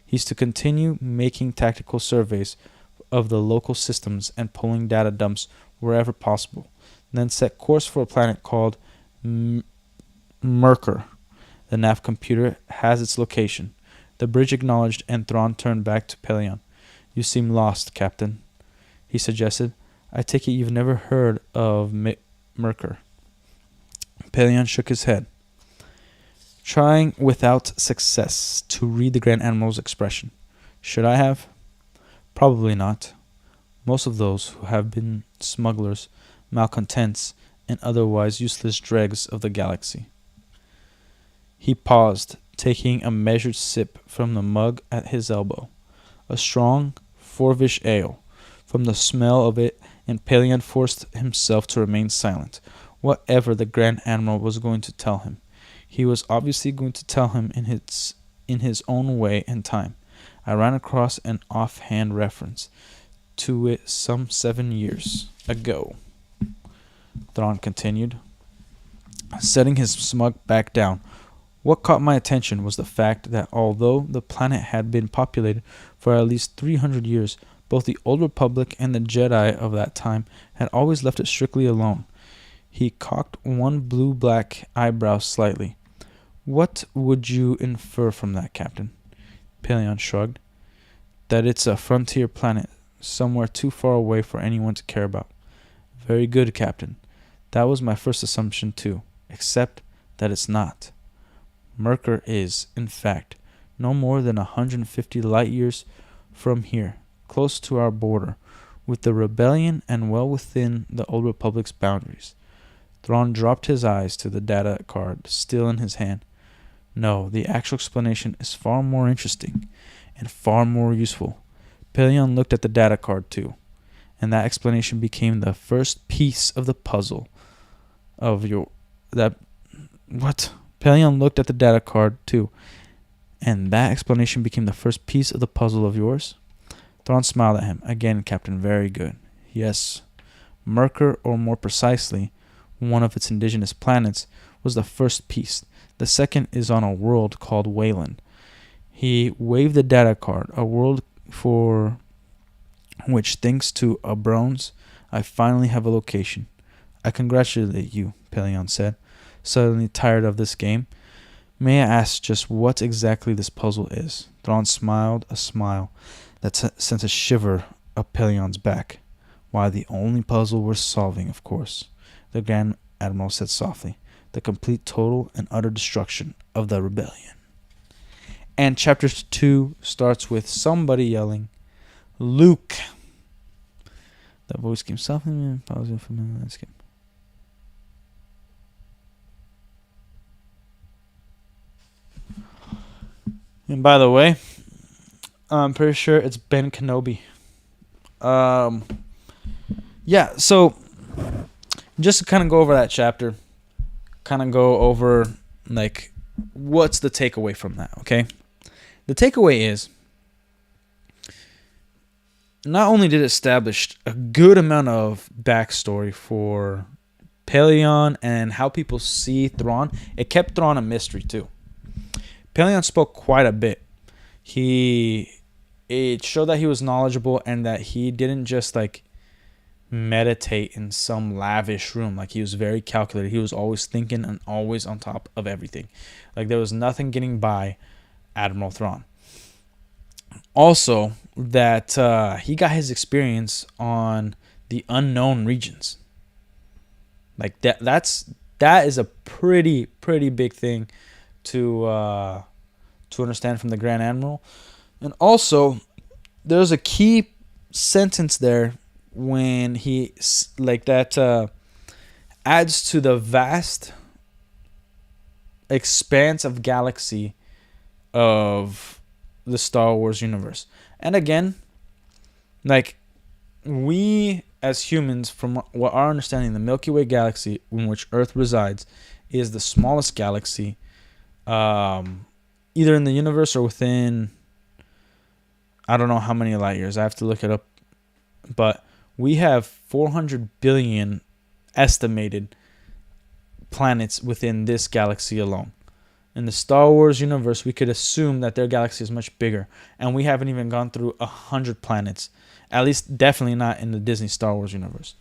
He's to continue making tactical surveys of the local systems and pulling data dumps wherever possible. Then set course for a planet called Merkur. The nav computer has its location. The bridge acknowledged, and Thrawn turned back to Pelion. You seem lost, Captain, he suggested. I take it you've never heard of Merkur. Pelion shook his head, trying without success to read the Grand Admiral's expression. Should I have? Probably not. Most of those who have been smugglers, malcontents, and otherwise useless dregs of the galaxy. He paused, taking a measured sip from the mug at his elbow. A strong, Forvish ale. From the smell of it, and Pelion forced himself to remain silent. Whatever the Grand Admiral was going to tell him, he was obviously going to tell him in his own way and time. I ran across an offhand reference to it some 7 years ago, Thrawn continued, setting his smug back down. What caught my attention was the fact that although the planet had been populated for at least 300 years, both the Old Republic and the Jedi of that time had always left it strictly alone. He cocked one blue-black eyebrow slightly. What would you infer from that, Captain? Pelion shrugged. That it's a frontier planet, somewhere too far away for anyone to care about. Very good, Captain. That was my first assumption, too, except that it's not. Merkur is, in fact, no more than 150 light-years from here, close to our border, with the rebellion and well within the Old Republic's boundaries. Thrawn dropped his eyes to the data card, still in his hand. No, the actual explanation is far more interesting and far more useful. Pelion looked at the data card too, and that explanation became the first piece of the puzzle of your... That... What? Pelion looked at the data card too, and that explanation became the first piece of the puzzle of yours? Thrawn smiled at him. Again, Captain, very good. Yes, Merkur, or more precisely, one of its indigenous planets, was the first piece. The second is on a world called Wayland. He waved the data card, a world for which, thanks to Abrones, I finally have a location. I congratulate you, Pelion said, suddenly tired of this game. May I ask just what exactly this puzzle is? Thrawn smiled a smile that sent a shiver up Pelion's back. Why, the only puzzle we're solving, of course, the Grand Admiral said softly. The complete, total, and utter destruction of the rebellion. And chapter 2 starts with somebody yelling, Luke. That voice came softly and pausing for a minute. Let's skip. And by the way, I'm pretty sure it's Ben Kenobi. Yeah, so just to kind of go over that chapter, kind of go over, like, what's the takeaway from that, okay? The takeaway is, not only did it establish a good amount of backstory for Pelion and how people see Thrawn, it kept Thrawn a mystery too. Pelion spoke quite a bit. It showed that he was knowledgeable and that he didn't just like meditate in some lavish room. Like, he was very calculated. He was always thinking and always on top of everything. Like, there was nothing getting by Admiral Thrawn. Also, that he got his experience on the unknown regions. Like, that is a pretty big thing to understand from the Grand Admiral. And also, there's a key sentence there when he, like, that adds to the vast expanse of galaxy of the Star Wars universe. And again, like, we as humans, from what our understanding, the Milky Way galaxy in which Earth resides is the smallest galaxy, either in the universe or within, I don't know how many light years. I have to look it up. But we have 400 billion estimated planets within this galaxy alone. In the Star Wars universe, we could assume that their galaxy is much bigger. And we haven't even gone through 100 planets. At least, definitely not in the Disney Star Wars universe.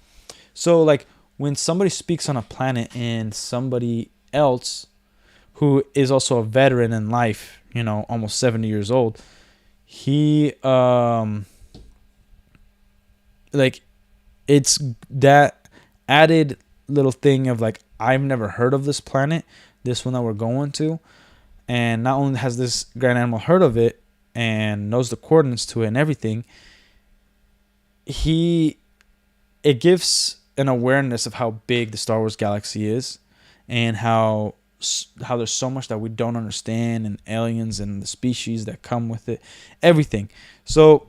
So, like, when somebody speaks on a planet and somebody else who is also a veteran in life, you know, almost 70 years old, he like, it's that added little thing of like, I've never heard of this planet, this one that we're going to, and not only has this grand animal heard of it and knows the coordinates to it and everything, it gives an awareness of how big the Star Wars galaxy is, and how there's so much that we don't understand, and aliens and the species that come with it, everything. So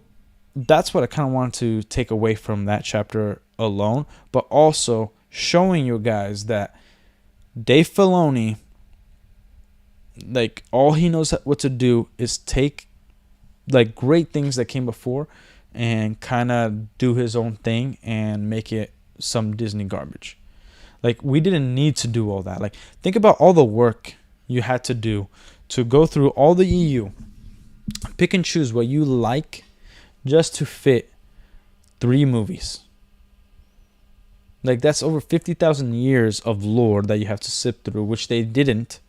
that's what I kind of wanted to take away from that chapter alone, but also showing you guys that Dave Filoni, like, all he knows what to do is take like great things that came before and kind of do his own thing and make it some Disney garbage. Like, we didn't need to do all that. Like, think about all the work you had to do to go through all the EU, pick and choose what you like, just to fit 3 movies. Like, that's over 50,000 years of lore that you have to sift through, which they didn't,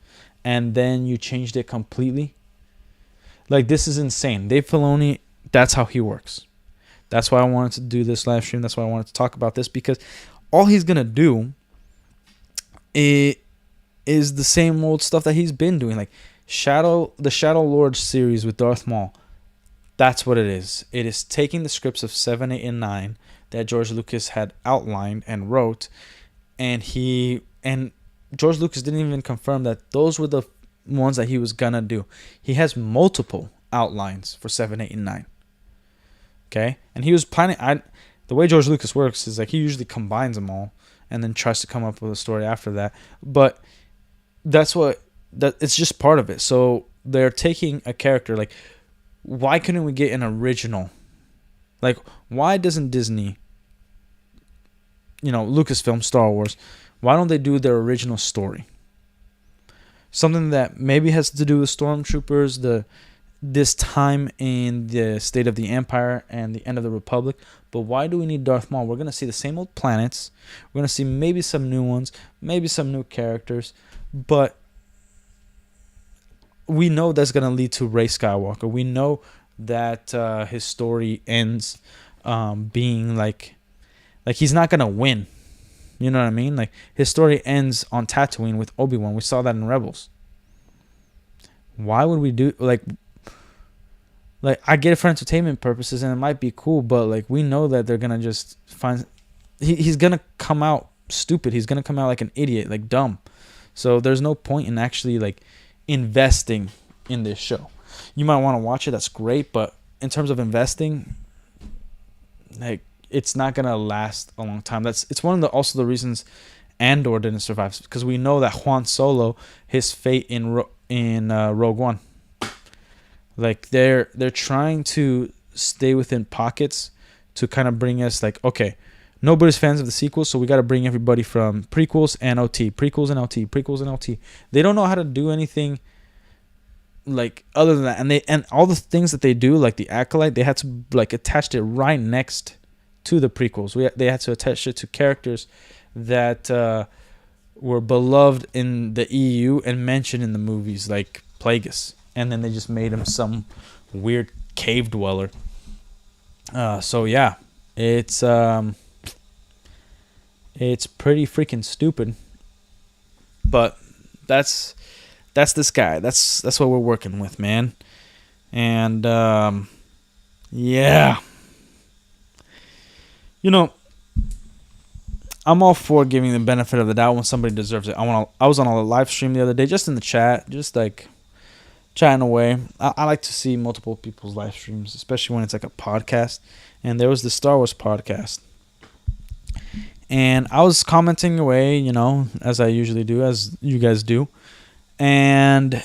and then you changed it completely. Like, this is insane. Dave Filoni, that's how he works. That's why I wanted to do this live stream. That's why I wanted to talk about this, because all he's going to do is the same old stuff that he's been doing. Like, the Shadow Lord series with Darth Maul. That's what it is. It is taking the scripts of 7, 8, and 9 that George Lucas had outlined and wrote, and George Lucas didn't even confirm that those were the ones that he was gonna do. He has multiple outlines for 7, 8, and 9. Okay, and he was planning. The way George Lucas works is like, he usually combines them all and then tries to come up with a story after that. But it's just part of it. So they're taking a character, like, why couldn't we get an original? Like, why doesn't Disney, Lucasfilm, Star Wars, why don't they do their original story? Something that maybe has to do with stormtroopers, this time in the state of the Empire and the end of the Republic. But why do we need Darth Maul? We're going to see the same old planets. We're going to see maybe some new ones, maybe some new characters. But we know that's going to lead to Rey Skywalker. We know that his story ends being like he's not going to win. You know what I mean? Like, his story ends on Tatooine with Obi-Wan. We saw that in Rebels. Why would we do, like, I get it for entertainment purposes, and it might be cool, but like, we know that they're gonna just find he's gonna come out stupid. He's gonna come out like an idiot, like dumb. So there's no point in actually like investing in this show. You might want to watch it, that's great, but in terms of investing, like, it's not gonna last a long time. It's one of the reasons Andor didn't survive, because we know that Juan Solo, his fate in Rogue One. Like, they're trying to stay within pockets to kind of bring us like, okay, nobody's fans of the sequels, so we got to bring everybody from prequels and OT, prequels and OT, prequels and OT. They don't know how to do anything like other than that, and all the things that they do, like the Acolyte, they had to like attach it right next to the prequels. They had to attach it to characters that were beloved in the EU and mentioned in the movies, like Plagueis. And then they just made him some weird cave dweller. So yeah, it's pretty freaking stupid. But that's this guy. That's what we're working with, man. And yeah, I'm all for giving the benefit of the doubt when somebody deserves it. I was on a live stream the other day, just in the chat, just like chatting away. I like to see multiple people's live streams, especially when it's like a podcast. And there was the Star Wars podcast, and I was commenting away, as I usually do, as you guys do. And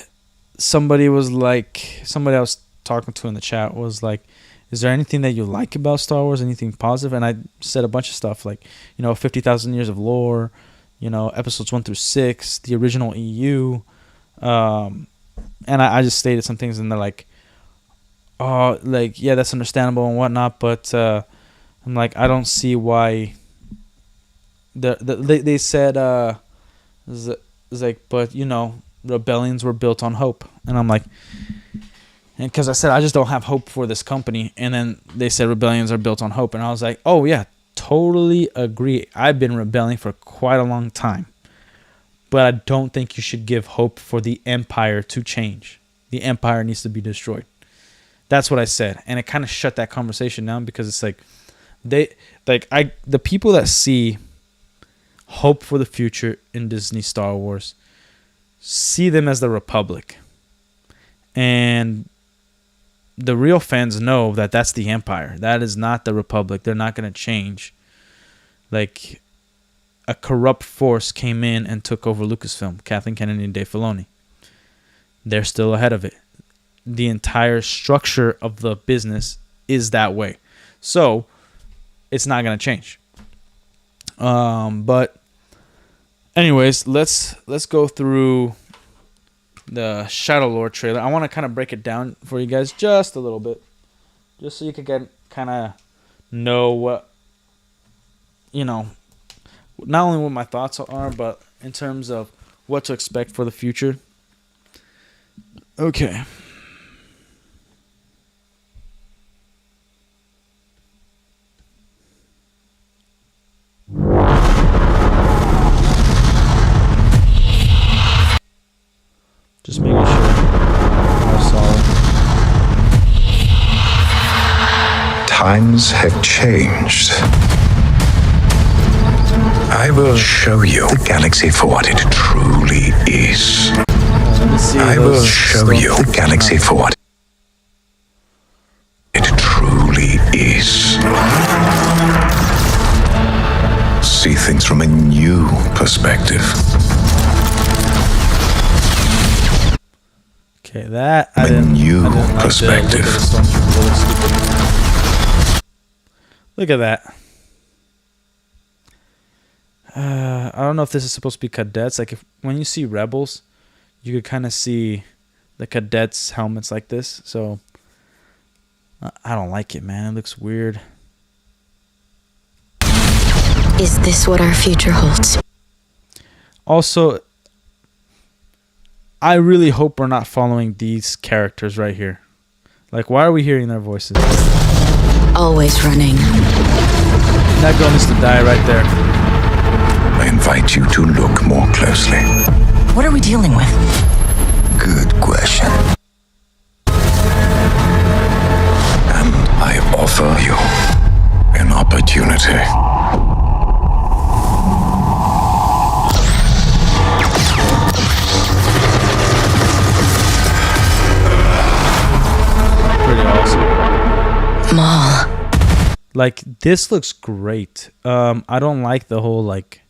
somebody I was talking to in the chat was like, is there anything that you like about Star Wars, anything positive? And I said a bunch of stuff like, 50,000 years of lore, episodes 1 through 6, the original EU, and I just stated some things, and they're like, oh, like, yeah, that's understandable and whatnot, but I'm like, I don't see why. They said, it's like, but rebellions were built on hope, and I'm like, And because I said, I just don't have hope for this company. And then they said rebellions are built on hope. And I was like, oh, yeah, totally agree. I've been rebelling for quite a long time. But I don't think you should give hope for the empire to change. The empire needs to be destroyed. That's what I said. And it kind of shut that conversation down because it's like, the people that see hope for the future in Disney Star Wars see them as the Republic. And the real fans know that that's the Empire. That is not the Republic. They're not going to change. Like, a corrupt force came in and took over Lucasfilm, Kathleen Kennedy and Dave Filoni. They're still ahead of it. The entire structure of the business is that way. So, it's not going to change. But anyways, let's go through the Shadow Lord trailer. I want to kind of break it down for you guys just a little bit, just so you can kind of know what, not only what my thoughts are, but in terms of what to expect for the future. Okay. Just making sure more solid. Times have changed. I will show you the galaxy for what it truly is. I will show you the galaxy for what it truly is. See things from a new perspective. Okay, that I didn't perspective. Look at that. I don't know if this is supposed to be cadets. Like, when you see Rebels, you could kind of see the cadets' helmets like this. So, I don't like it, man. It looks weird. Is this what our future holds? Also, I really hope we're not following these characters right here. Like, why are we hearing their voices? Always running. That girl needs to die right there. I invite you to look more closely. What are we dealing with? Good question. And I offer you an opportunity. Pretty awesome. Maul. Like, this looks great. I don't like the whole like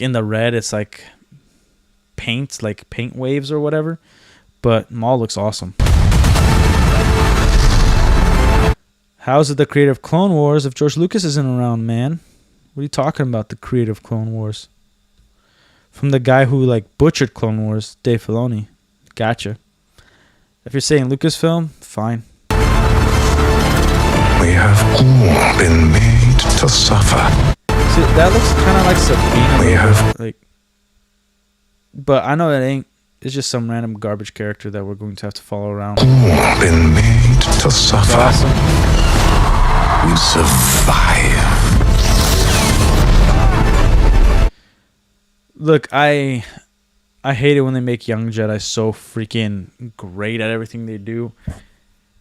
in the red, it's like paint waves or whatever. But Maul looks awesome. How's it the creative Clone Wars if George Lucas isn't around, man? What are you talking about, the creative Clone Wars? From the guy who like butchered Clone Wars, Dave Filoni. Gotcha. If you're saying Lucasfilm, fine. We have all been made to suffer. See, that looks kind of like Sabine. We have. Like, but I know it ain't. It's just some random garbage character that we're going to have to follow around. All been made to suffer. That's awesome. We survive. Look, I hate it when they make young Jedi so freaking great at everything they do,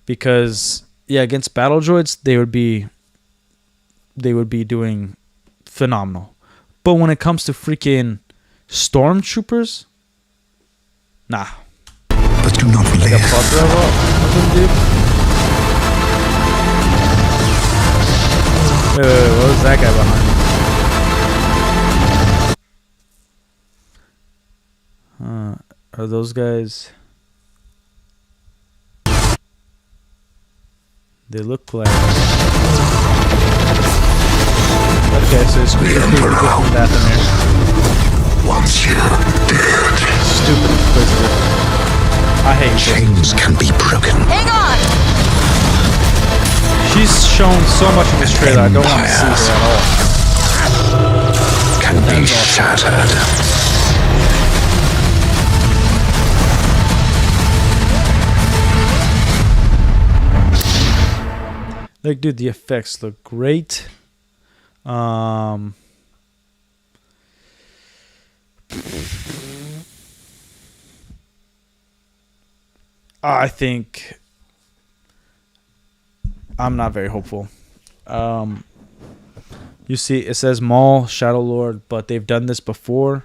because yeah, against battle droids they would be doing phenomenal, but when it comes to freaking stormtroopers, nah. But do not Like live. a plethora of them, dude. Wait, what was that guy behind me? Are those guys? They look like. Okay, so it's pretty different that in there. Once you're dead, Stupid Inquisitor. I hate chains can be broken. Hang on! She's shown so much in this trailer. I don't want to see her at all. Can be shattered. Like, dude, the effects look great. I think I'm not very hopeful. You see, it says Maul, Shadow Lord, but they've done this before.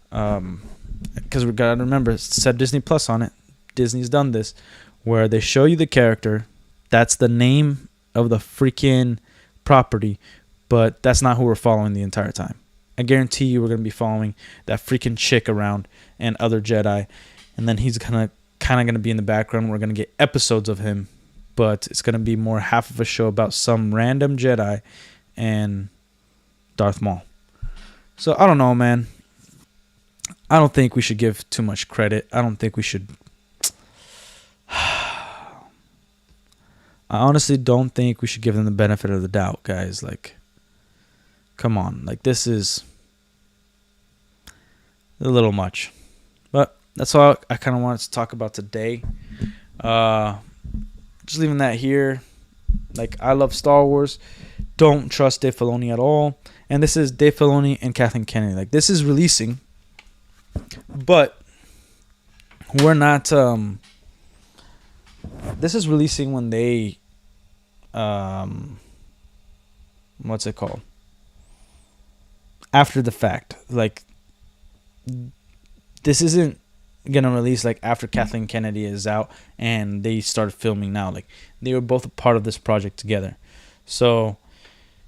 Because we gotta remember, it said Disney Plus on it. Disney's done this, where they show you the character. That's the name of the freaking property, but that's not who we're following the entire time. I guarantee you we're gonna be following that freaking chick around and other Jedi, and then he's kind of gonna be in the background. We're gonna get episodes of him, but it's gonna be more half of a show about some random Jedi and Darth Maul. So I don't know, man. I don't think we should give too much credit. I don't think we should. I honestly don't think we should give them the benefit of the doubt, guys. Like, come on. Like, this is a little much. But that's all I kind of wanted to talk about today. Just leaving that here. Like, I love Star Wars. Don't trust Dave Filoni at all. And this is Dave Filoni and Kathleen Kennedy. Like, this is releasing, but we're not. This is releasing when they, what's it called? After the fact. Like, this isn't gonna release like after Kathleen Kennedy is out and they started filming now. Like, they were both a part of this project together. So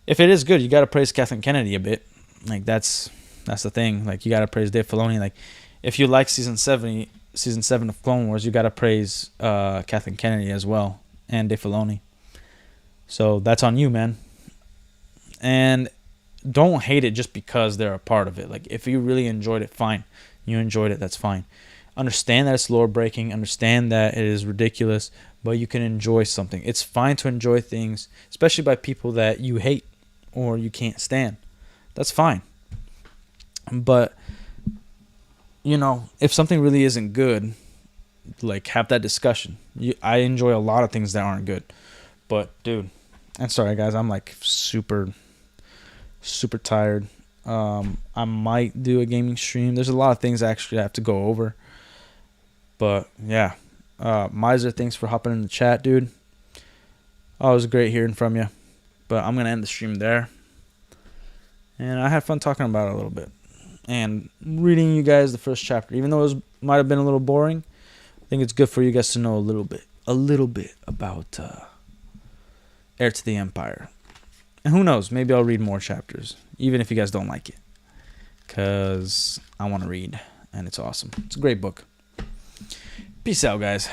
if it is good, you gotta praise Kathleen Kennedy a bit. Like, that's the thing. Like, you gotta praise Dave Filoni. Like, if you like season 7 of Clone Wars, you gotta praise Kathleen Kennedy as well, and Dave Filoni. So that's on you, man. And don't hate it just because they're a part of it. Like, if you really enjoyed it, fine. You enjoyed it, that's fine. Understand that it's lore breaking. Understand that it is ridiculous, but you can enjoy something. It's fine to enjoy things, especially by people that you hate or you can't stand. That's fine. But, you know, if something really isn't good, like, have that discussion. I enjoy a lot of things that aren't good. But, dude, I'm sorry, guys. I'm, like, super tired. I might do a gaming stream. There's a lot of things I actually have to go over. But, yeah. Miser, thanks for hopping in the chat, dude. Oh, it was great hearing from you. But I'm going to end the stream there. And I had fun talking about it a little bit. And reading you guys the first chapter. Even though it might have been a little boring, I think it's good for you guys to know a little bit about Heir to the Empire. And who knows, maybe I'll read more chapters, even if you guys don't like it. Because I want to read, and it's awesome. It's a great book. Peace out, guys.